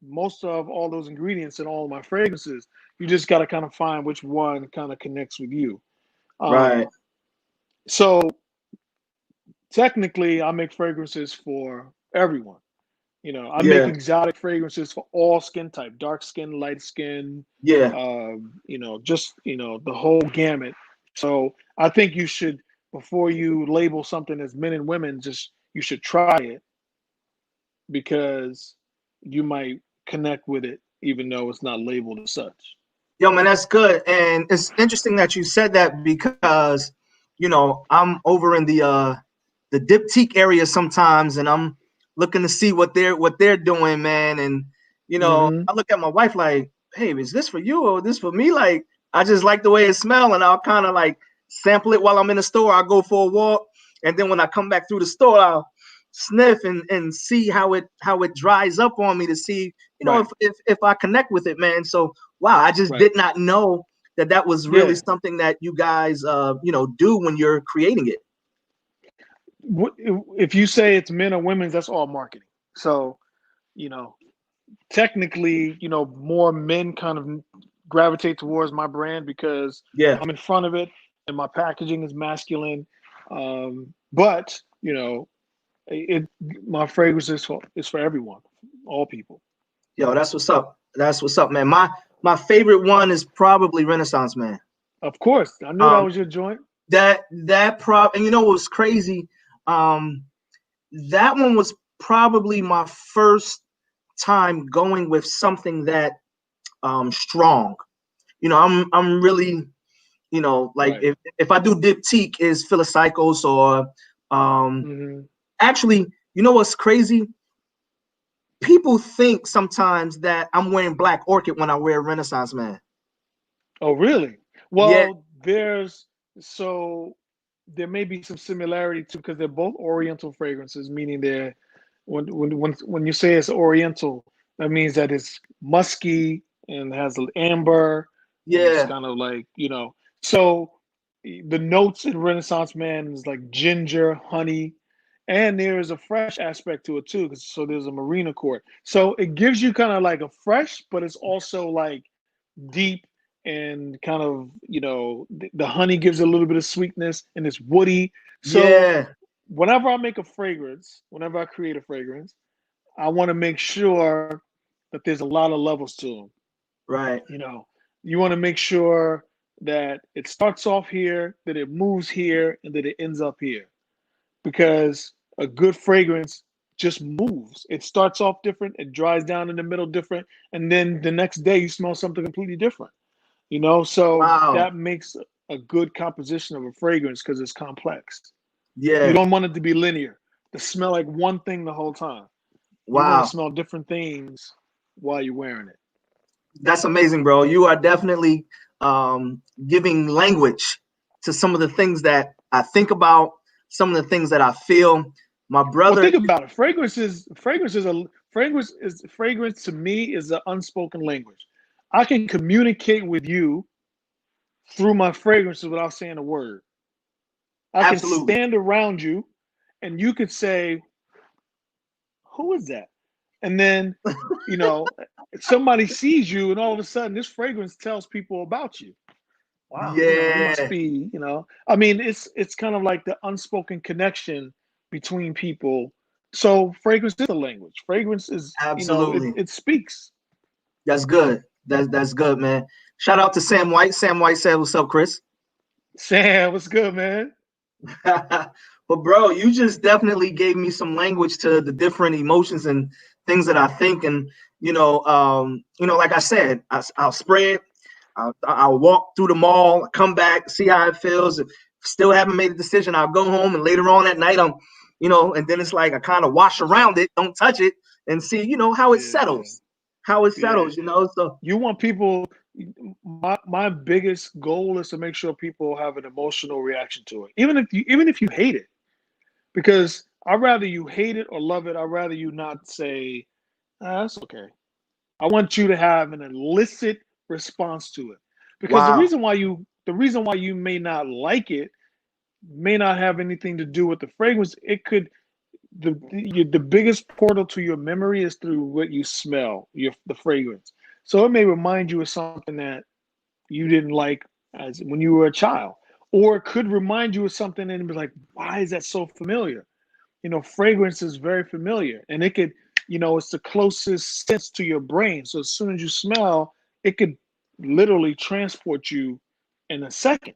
B: most of all those ingredients in all of my fragrances. You just got to kind of find which one kind of connects with you.
A: Right.
B: So technically, I make fragrances for everyone. I make
A: Yeah.
B: exotic fragrances for all skin type, dark skin, light skin,
A: Yeah.
B: just the whole gamut. So I think you should, before you label something as men and women, just you should try it because you might connect with it, even though it's not labeled as such.
A: Yo, man, that's good. And it's interesting that you said that because, I'm over in the diptyque area sometimes, and I'm looking to see what they're doing, man. And
B: Hmm.
A: I look at my wife like, hey, is this for you or this for me? Like, I just like the way it smells, and I'll kind of like sample it while I'm in the store. I'll go for a walk, and then when I come back through the store, I'll sniff and see how it dries up on me to see,
B: Right,
A: if I connect with it, man. So wow, I just
B: right.
A: did not know that was really
B: Yeah.
A: something that you guys do when you're creating it.
B: If you say it's men or women's, that's all marketing. So, you know, technically, more men kind of gravitate towards my brand because
A: Yeah.
B: I'm in front of it and my packaging is masculine. But it my fragrance is for everyone, all people.
A: Yo, that's what's up. That's what's up, man. My favorite one is probably Renaissance Man.
B: Of course, I knew that
A: Um
B: was your joint.
A: that prop, and what was crazy? Um that one was probably my first time going with something that strong. I'm really, like
B: Right.
A: if I do diptyque is Philosykos or um
B: Hmm.
A: actually, what's crazy? People think sometimes that I'm wearing Black Orchid when I wear Renaissance Man.
B: Oh, really?
A: Yeah,
B: Well, so there may be some similarity too because they're both Oriental fragrances, meaning they're when you say it's Oriental, that means that it's musky and has amber and it's
A: yeah,
B: kind of like So the notes in Renaissance Man is like ginger, honey, and there is a fresh aspect to it too. So there's a marina court, so it gives you kind of like a fresh, but it's also like deep and kind of the honey gives it a little bit of sweetness and it's woody. So
A: yeah,
B: whenever I create a fragrance, I want to make sure that there's a lot of levels to them.
A: right.
B: You know, you want to make sure that it starts off here, that it moves here, and that it ends up here. Because a good fragrance just moves. It starts off different, it dries down in the middle different, and then the next day you smell something completely different. So
A: Wow.
B: that makes a good composition of a fragrance because it's complex. You
A: Yeah.
B: don't want it to be linear, to smell like one thing the whole time. You want to
A: Wow.
B: smell different things while you're wearing it.
A: That's amazing, bro. You are definitely giving language to some of the things that I think about, some of the things that I feel. My
B: Well,
A: brother,
B: think about it. Fragrance to me is an unspoken language. I can communicate with you through my fragrances without saying a word. I can
A: absolutely.
B: stand around you and you could say, "Who is that?" And then, you know, somebody sees you and all of a sudden this fragrance tells people about you. Wow, he must
A: Yeah,
B: be, I mean, it's kind of like the unspoken connection between people. So fragrance is a language. Fragrance is, it,
A: absolutely.
B: it speaks.
A: That's good. That's good, man. Shout out to Sam White. Sam White said, "What's up, Chris?"
B: Sam, what's good, man?
A: But bro, you just definitely gave me some language to the different emotions and things that I think. And like I said, I'll spray it. I'll walk through the mall, come back, see how it feels. If still haven't made a decision, I'll go home, and later on at night, and then it's like I kind of wash around it, don't touch it, and see, how it
B: Yeah,
A: settles, how it
B: yeah.
A: settles. So
B: You want people. My biggest goal is to make sure people have an emotional reaction to it, even if you hate it, because I'd rather you hate it or love it. I'd rather you not say, that's okay. I want you to have an illicit response to it. Because
A: Wow.
B: the reason why you may not like it may not have anything to do with the fragrance. It could the biggest portal to your memory is through what you smell, the fragrance. So it may remind you of something that you didn't like as when you were a child, or it could remind you of something and be like, why is that so familiar? Fragrance is very familiar, and it could, it's the closest sense to your brain. So as soon as you smell, it could literally transport you in a second.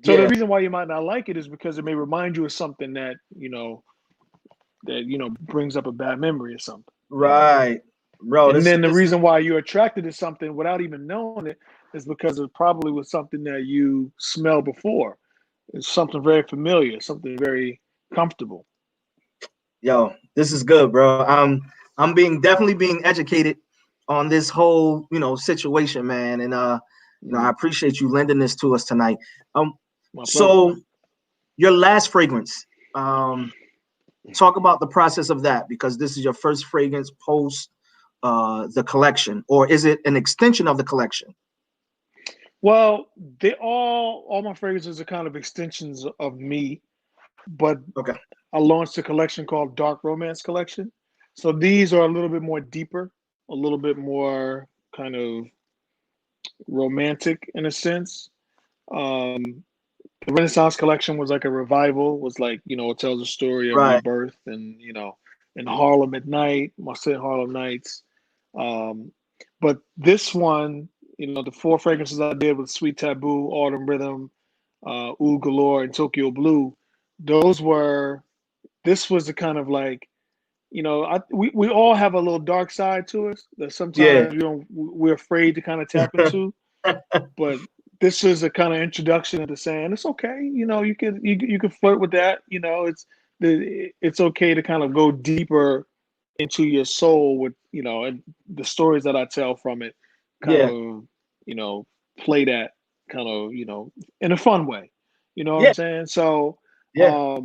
B: So the
A: Yeah.
B: reason why you might not like it is because it may remind you of something that brings up a bad memory or something.
A: Right. Bro,
B: And
A: this
B: then the
A: this is
B: reason why you're attracted to something without even knowing it is because it probably was something that you smelled before. It's something very familiar, something very comfortable.
A: this is good, bro. I'm being definitely being educated on this whole, situation, man. And I
B: Mm,
A: appreciate you lending this to us tonight. Um,
B: my pleasure.
A: so your last fragrance, um, talk about the process of that, because this is your first fragrance post the collection, or is it an extension of the collection?
B: Well, they all my fragrances are kind of extensions of me, but
A: Okay.
B: I launched a collection called Dark Romance Collection. So these are a little bit more deeper, a little bit more kind of romantic in a sense. Um, the Renaissance collection was like a revival, was like, it tells a story of
A: Right.
B: rebirth and, in Harlem at night, Marseille Harlem Nights. Um, but this one, the four fragrances I did with Sweet Taboo, Autumn Rhythm, Oud Galore, and Tokyo Blue, those were, this was the kind of like, we all have a little dark side to us that
A: Yeah.
B: sometimes we're afraid to kind of tap into, but this is a kind of introduction into saying it's okay. You can flirt with that. It's okay to kind of go deeper into your soul with and the stories that I tell from it, kind
A: Yeah.
B: of you know play that kind of in a fun way. You know what I'm
A: Yeah.
B: saying? So
A: Yeah.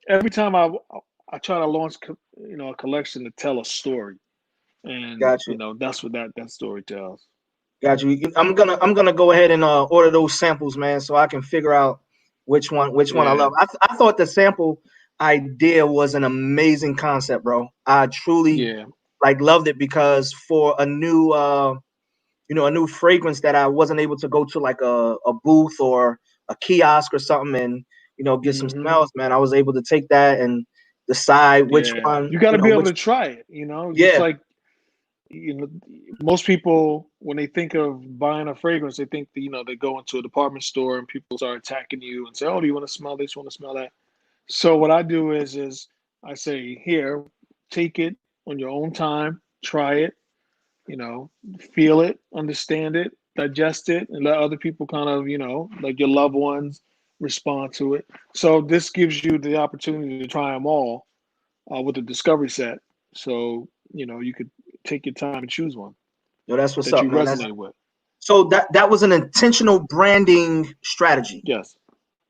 B: every time I try to launch a collection to tell a story, and
A: Got you.
B: that's what that story tells.
A: Got you. I'm gonna go ahead and order those samples, man, so I can figure out which one I
B: Yeah.
A: love. I thought the sample idea was an amazing concept, bro. I truly
B: Yeah.
A: like loved it, because for a new fragrance that I wasn't able to go to, like a booth or a kiosk or something, and get some
B: Hmm.
A: smells, man. I was able to take that and decide which
B: Yeah,
A: one,
B: you got to be able
A: which
B: to try it. Just
A: yeah,
B: like you know, most people when they think of buying a fragrance, they think that they go into a department store and people start attacking you and say, "Oh, do you want to smell this? You want to smell that?" So what I do is I say, "Here, take it on your own time, try it, you know, feel it, understand it, digest it, and let other people kind of, like your loved ones, respond to it." So this gives you the opportunity to try them all with the discovery set. So, you could take your time and choose one
A: that's what's
B: that
A: up,
B: you
A: man. That's
B: resonate with.
A: so that was an intentional branding strategy.
B: Yes,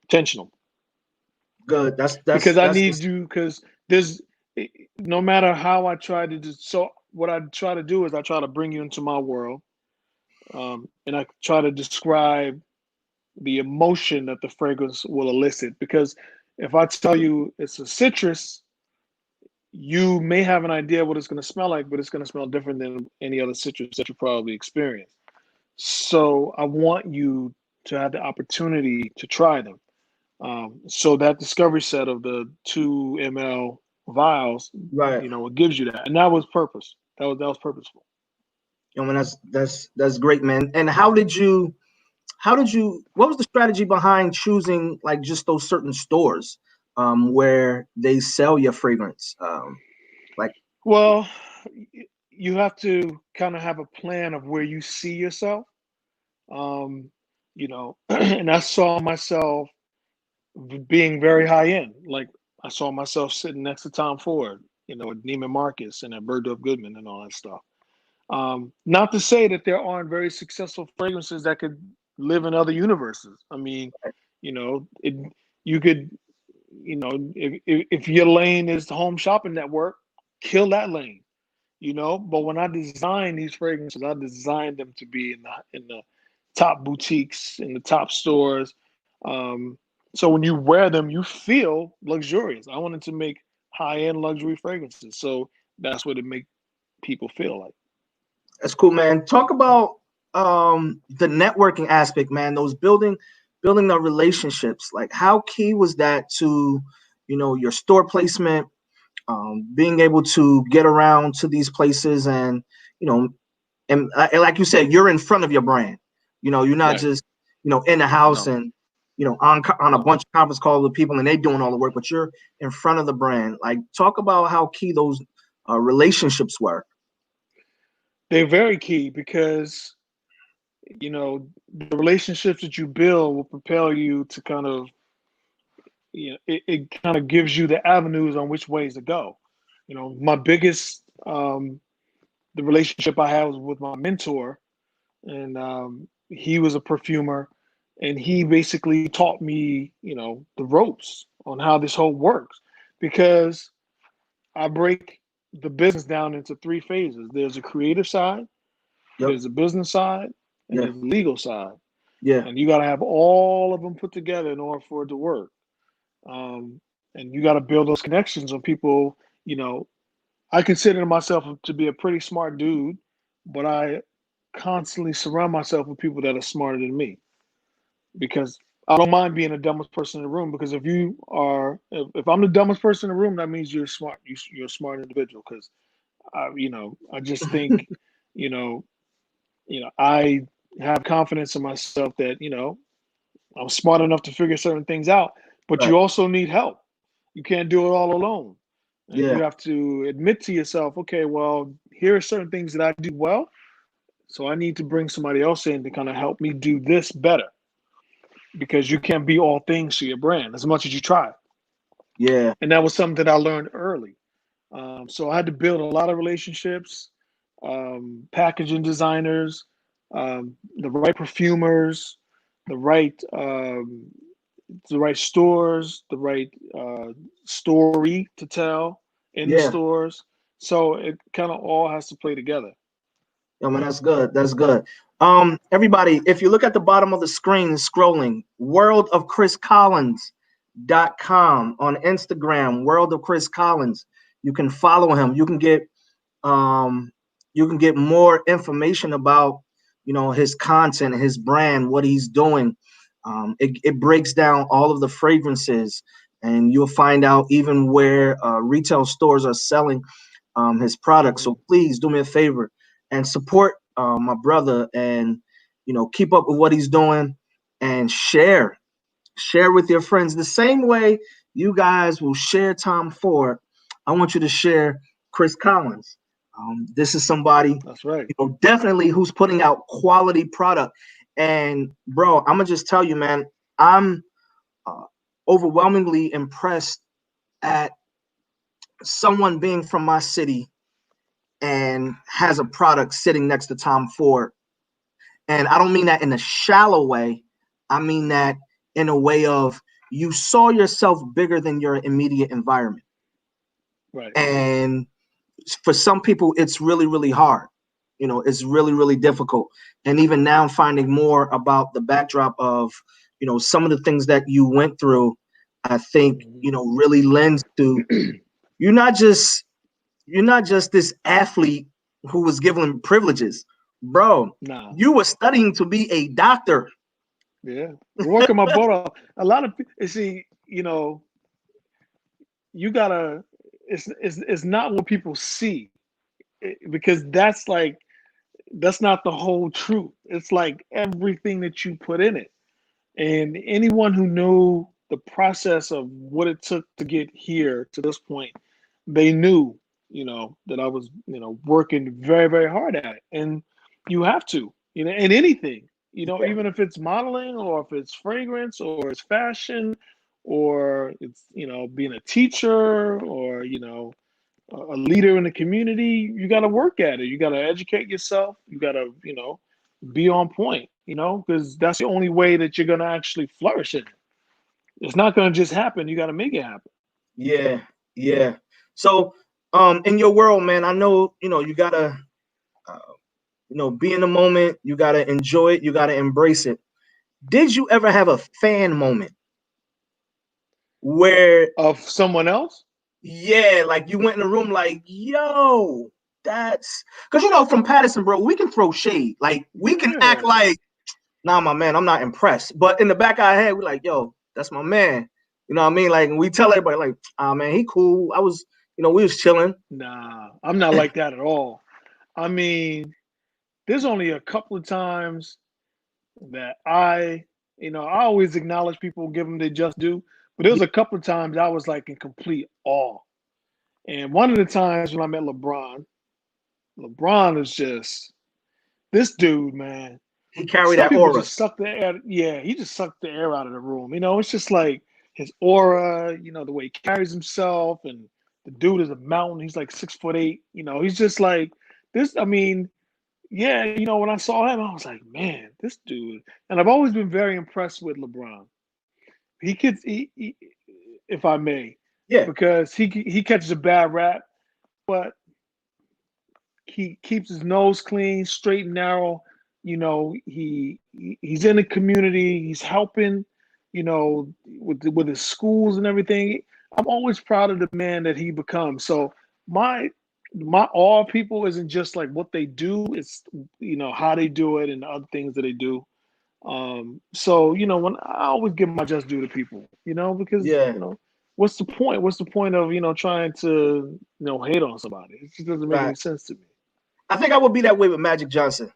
B: intentional.
A: Good.
B: Because I
A: That's
B: need you, because there's, no matter how I try to do, so what I try to do is I try to bring you into my world, and I try to describe the emotion that the fragrance will elicit. Because if I tell you it's a citrus, you may have an idea what it's going to smell like, but it's going to smell different than any other citrus that you probably experience. So I want you to have the opportunity to try them. So that discovery set of the 2 ml vials,
A: right.
B: it gives you that, and that was purpose. That was purposeful.
A: Man, that's great, man. And how did you what was the strategy behind choosing like just those certain stores where they sell your fragrance? Like
B: Well, you have to kind of have a plan of where you see yourself. And I saw myself being very high end. Like I saw myself sitting next to Tom Ford, at Neiman Marcus and at Bergdorf Goodman and all that stuff. Not to say that there aren't very successful fragrances that could live in other universes. I mean, it you could, if your lane is the home shopping network, kill that lane. But when I design these fragrances, I designed them to be in the top boutiques, in the top stores. Um, so when you wear them, you feel luxurious. I wanted to make high-end luxury fragrances, so that's what it make people feel like.
A: That's cool, man. Talk about the networking aspect, man. Those building the relationships. Like, how key was that to, your store placement, being able to get around to these places, and you know, and like you said, you're in front of your brand. You're not
B: Right.
A: just in the house
B: No,
A: and on a
B: no.
A: bunch of conference calls with people and they doing all the work, but you're in front of the brand. Like, talk about how key those relationships were.
B: They're very key because, the relationships that you build will propel you to kind of, it kind of gives you the avenues on which ways to go. My biggest, the relationship I had was with my mentor, and he was a perfumer, and he basically taught me, the ropes on how this whole works, because I break the business down into three phases. There's a creative side,
A: Yep.
B: there's a business side, and
A: Yeah.
B: there's a legal side.
A: Yeah.
B: And you got to have all of them put together in order for it to work. Um, and you got to build those connections with people. You know, I consider myself to be a pretty smart dude, but I constantly surround myself with people that are smarter than me, because I don't mind being the dumbest person in the room. Because if I'm the dumbest person in the room, that means you're smart. You're a smart individual. Because I just think, you know, I have confidence in myself that I'm smart enough to figure certain things out. But
A: Right.
B: you also need help. You can't do it all alone, and
A: Yeah.
B: you have to admit to yourself, okay, well, here are certain things that I do well, so I need to bring somebody else in to kind of help me do this better, because you can't be all things to your brand as much as you try.
A: Yeah.
B: And that was something that I learned early. So I had to build a lot of relationships, packaging designers, the right perfumers, the right um, the right stores, the right story to tell in the
A: Yeah.
B: stores. So it kind of all has to play together.
A: Yeah, man, that's good. That's good. Everybody, if you look at the bottom of the screen, scrolling, worldofchriscollins.com on Instagram, World of Chris Collins. You can follow him. Um, you can get more information about his content, his brand, what he's doing. It breaks down all of the fragrances, and you'll find out even where retail stores are selling his products.
B: Hmm.
A: So please do me a favor and support my brother, and keep up with what he's doing, and share with your friends the same way you guys will share Tom Ford. I want you to share Chris Collins. This is somebody,
B: That's right.
A: definitely, who's putting out quality product. And bro, I'm gonna just tell you, man, I'm uh, overwhelmingly impressed at someone being from my city and has a product sitting next to Tom Ford. And I don't mean that in a shallow way. I mean that in a way of, you saw yourself bigger than your immediate environment.
B: Right.
A: And for some people, it's really, really hard. It's really, really difficult. And even now, finding more about the backdrop of, some of the things that you went through, I think,
B: Hmm.
A: really lends to, you're not just you're not just this athlete who was given privileges, bro.
B: Nah.
A: You were studying to be a doctor.
B: Yeah. Working my butt off. A lot of people see, you gotta. It's not what people see, because that's not the whole truth. It's like everything that you put in it. And anyone who knew the process of what it took to get here to this point, they knew, that I was, working very, very hard at it. And you have to, in anything,
A: Yeah,
B: even if it's modeling, or if it's fragrance, or it's fashion, or it's, being a teacher, or, a leader in the community, you got to work at it. You got to educate yourself. You got to, be on point, because that's the only way that you're going to actually flourish in it. It's not going to just happen. You got to make it happen.
A: yeah, yeah. So, In your world, man, I know, you gotta, uh, be in the moment. You gotta enjoy it. You gotta embrace it. Did you ever have a fan moment where,
B: Of someone else?
A: yeah, like you went in the room like, yo, that's because from Paterson, bro, we can throw shade. Like we can act
B: Yeah.
A: like, nah, my man, I'm not impressed. But in the back of our head, we're like, yo, that's my man. You know what I mean? Like we tell everybody, like, ah, man, he cool. I was, we was chilling.
B: Nah, I'm not like that at all. I mean, there's only a couple of times that I always acknowledge people, give them their just due. But there was a couple of times I was like in complete awe. And one of the times when I met LeBron is just this dude, man.
A: He carried
B: Some
A: that
B: people
A: aura.
B: just suck the air. Yeah, he just sucked the air out of the room. It's just like his aura, the way he carries himself, and the dude is a mountain. He's like 6'8". He's just like this. I mean, yeah, when I saw him, I was like, man, this dude. And I've always been very impressed with LeBron. He, if I may,
A: Yeah,
B: because he catches a bad rap, but he keeps his nose clean, straight and narrow. He's in the community. He's helping. With his schools and everything. I'm always proud of the man that he becomes. So my my awe of people isn't just like what they do. It's how they do it and the other things that they do. So when I always give my just due to people, because
A: yeah,
B: what's the point? What's the point of trying to hate on somebody? It just doesn't make any
A: right.
B: sense to me.
A: I think I would be that way with Magic Johnson.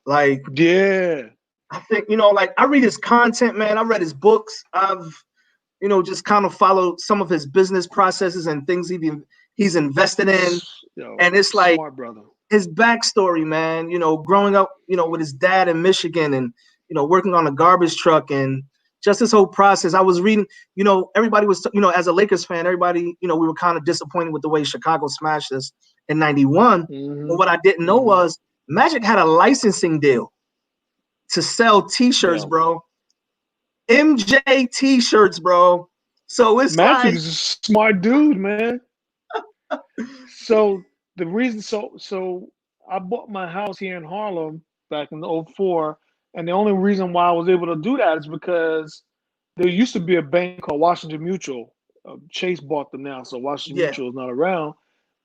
A: Like,
B: Yeah.
A: I think, like I read his content, man. I read his books. I've, just kind of followed some of his business processes and things he's invested in.
B: Yo,
A: And it's like
B: smart brother.
A: his backstory, man, growing up, with his dad in Michigan and, working on a garbage truck and just this whole process. I was reading, everybody was, as a Lakers fan, everybody, we were kind of disappointed with the way Chicago smashed us in 91. But
B: Hmm.
A: what I didn't know
B: Hmm.
A: was Magic had a licensing deal to sell t-shirts,
B: Yo,
A: bro. MJ t-shirts, bro. So it's
B: Magic
A: like,
B: is a smart dude, man. So the reason, so I bought my house here in Harlem back in '04, and the only reason why I was able to do that is because there used to be a bank called Washington Mutual. Chase bought them now, so Washington
A: yeah,
B: Mutual is not around.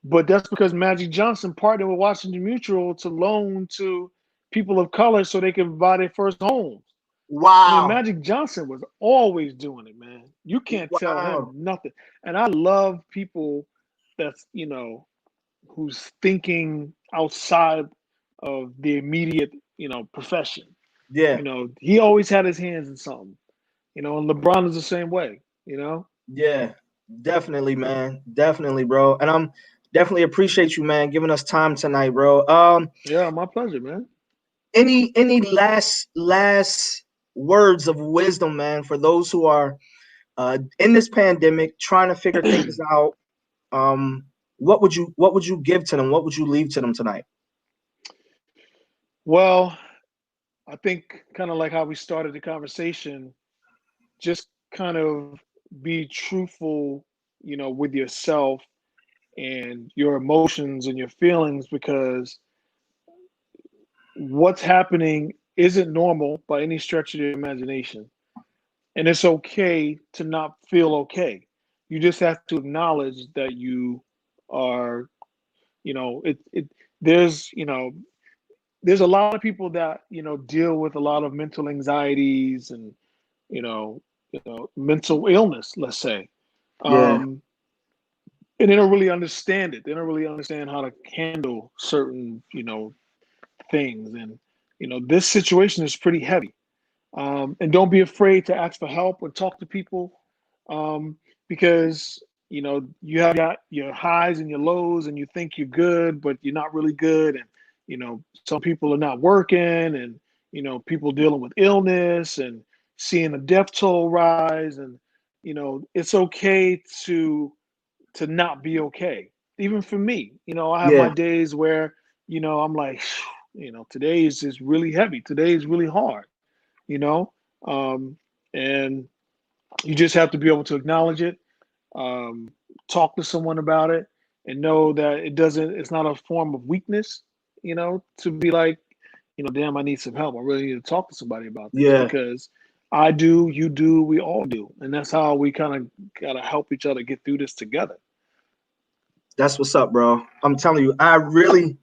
B: But that's because Magic Johnson partnered with Washington Mutual to loan to people of color so they could buy their first homes. I mean,
A: wow,
B: Magic Johnson was always doing it, man. You can't tell him
A: wow,
B: nothing. And I love people that's, who's thinking outside of the immediate, profession.
A: yeah,
B: He always had his hands in something, and LeBron is the same way,
A: yeah, definitely, man, definitely, bro. And I'm definitely appreciate you, man, giving us time tonight, bro.
B: Yeah, my pleasure, man.
A: Any last words of wisdom, man, for those who are in this pandemic trying to figure things out? Um, what would you give to them? What would you leave to them tonight?
B: Well, I think kind of like how we started the conversation, just kind of be truthful, with yourself and your emotions and your feelings, because what's happening isn't normal by any stretch of the imagination. And it's okay to not feel okay. You just have to acknowledge that you are, it there's, there's a lot of people that, deal with a lot of mental anxieties and, mental illness, let's say.
A: Yeah,
B: Um, and they don't really understand it. They don't really understand how to handle certain, things. And, this situation is pretty heavy. And don't be afraid to ask for help or talk to people, because you have got your highs and your lows, and you think you're good, but you're not really good. And some people are not working, and people dealing with illness and seeing the death toll rise, and it's okay to not be okay. Even for me, I have my
A: yeah,
B: days where I'm like, today is just really heavy. Today is really hard, you know, um, and you just have to be able to acknowledge it, talk to someone about it, and know that it's not a form of weakness, to be like, damn, I need some help. I really need to talk to somebody about this,
A: Yeah,
B: because I do, you do, we all do. And that's how we kind of got to help each other get through this together.
A: that's what's up, bro. I'm telling you, I really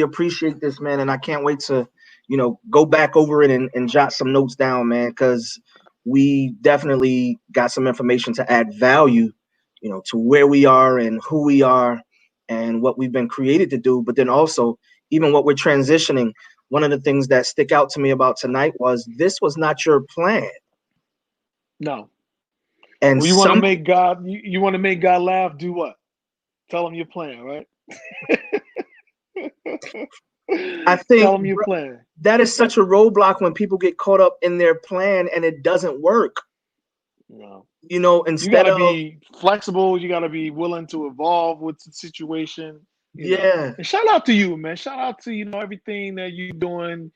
A: appreciate this, man, and I can't wait to, go back over it and jot some notes down, man, because we definitely got some information to add value, to where we are and who we are and what we've been created to do. But then also, even what we're transitioning. One of the things that stick out to me about tonight was this was not your plan,
B: No.
A: and
B: Well, you want to make God laugh, do what? Tell him your plan, right?
A: I
B: Tell
A: think
B: him your plan.
A: that is such a roadblock when people get caught up in their plan and it doesn't work.
B: No. You got
A: Instead
B: to
A: of,
B: be flexible. You got to be willing to evolve with the situation.
A: yeah,
B: And shout out to you, man. Shout out to everything that you're doing,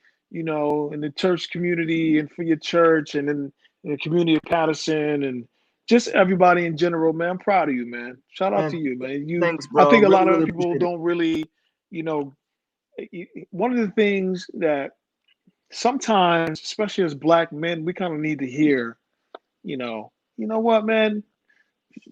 B: in the church community and for your church and in the community of Paterson and just everybody in general, man. I'm proud of you, man. Shout out
A: man,
B: to you, man.
A: thanks,
B: I
A: bro.
B: think a
A: Really,
B: lot of
A: really
B: people
A: appreciate it.
B: don't really, you know, one of the things that sometimes, especially as Black men, we kind of need to hear, you know what, man,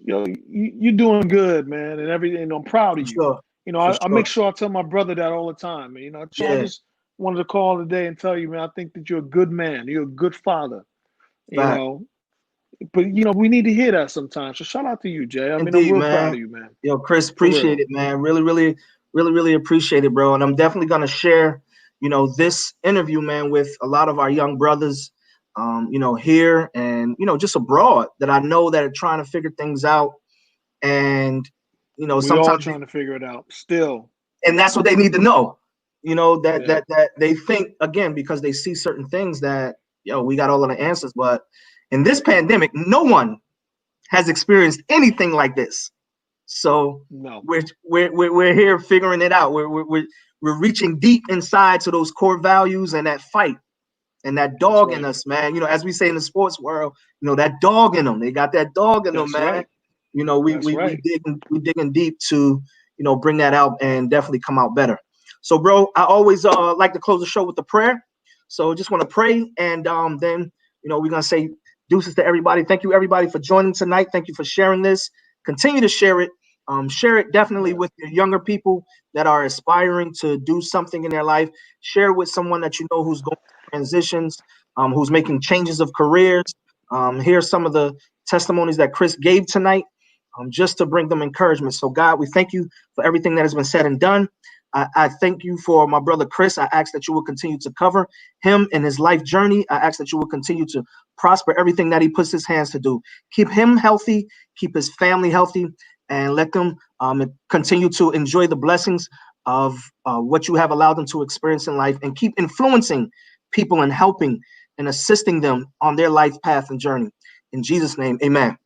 B: you're doing good, man, and everything. I'm proud
A: For
B: of you.
A: sure. For
B: I make
A: sure.
B: sure I tell my brother that all the time. So I
A: Yeah,
B: just wanted to call today and tell you, man, I think that you're a good man. You're a good father. You
A: fact.
B: know, but we need to hear that sometimes. So shout out to you, Jay. I'm
A: Indeed,
B: real proud
A: man.
B: of you, man.
A: Chris,
B: For
A: appreciate
B: real.
A: it, man. Really, really, really, really appreciate it, bro. And I'm definitely gonna share, this interview, man, with a lot of our young brothers, here and just abroad that I know that are trying to figure things out. And
B: We all
A: sometimes,
B: trying to figure it out. Still.
A: and that's what they need to know. That
B: Yeah.
A: that they think again because they see certain things that we got all of the answers, but in this pandemic, no one has experienced anything like this. So
B: No.
A: we're here figuring it out. We're reaching deep inside to those core values and that fight and that
B: That's
A: dog in
B: right.
A: us, man. As we say in the sports world, that dog in them. They got that dog in them,
B: That's
A: man.
B: right.
A: We
B: That's
A: we we
B: right.
A: digging deep to bring that out and definitely come out better. So, bro, I always like to close the show with a prayer. So, just want to pray, and then we're gonna say deuces to everybody. Thank you, everybody, for joining tonight. Thank you for sharing this. Continue to share it. Share it definitely
B: Yeah.
A: with your younger people that are aspiring to do something in their life. Share it with someone that you know who's going through transitions, who's making changes of careers. Here's some of the testimonies that Chris gave tonight, just to bring them encouragement. So, God, we thank you for everything that has been said and done. I thank you for my brother Chris. I ask that you will continue to cover him in his life journey. I ask that you will continue to prosper everything that he puts his hands to do. Keep him healthy, keep his family healthy, and let them continue to enjoy the blessings of what you have allowed them to experience in life, and keep influencing people and helping and assisting them on their life path and journey. In Jesus' name, amen.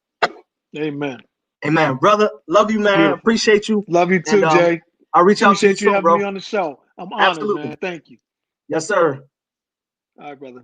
B: Amen.
A: Amen. Brother, love you, man.
B: Beautiful.
A: Appreciate you.
B: Love you
A: And
B: too, Jay.
A: I'll reach out to you
B: Appreciate you
A: soon,
B: having me
A: bro.
B: on the show. I'm honored,
A: Absolutely.
B: man. Thank you.
A: Yes, sir.
B: All right, brother.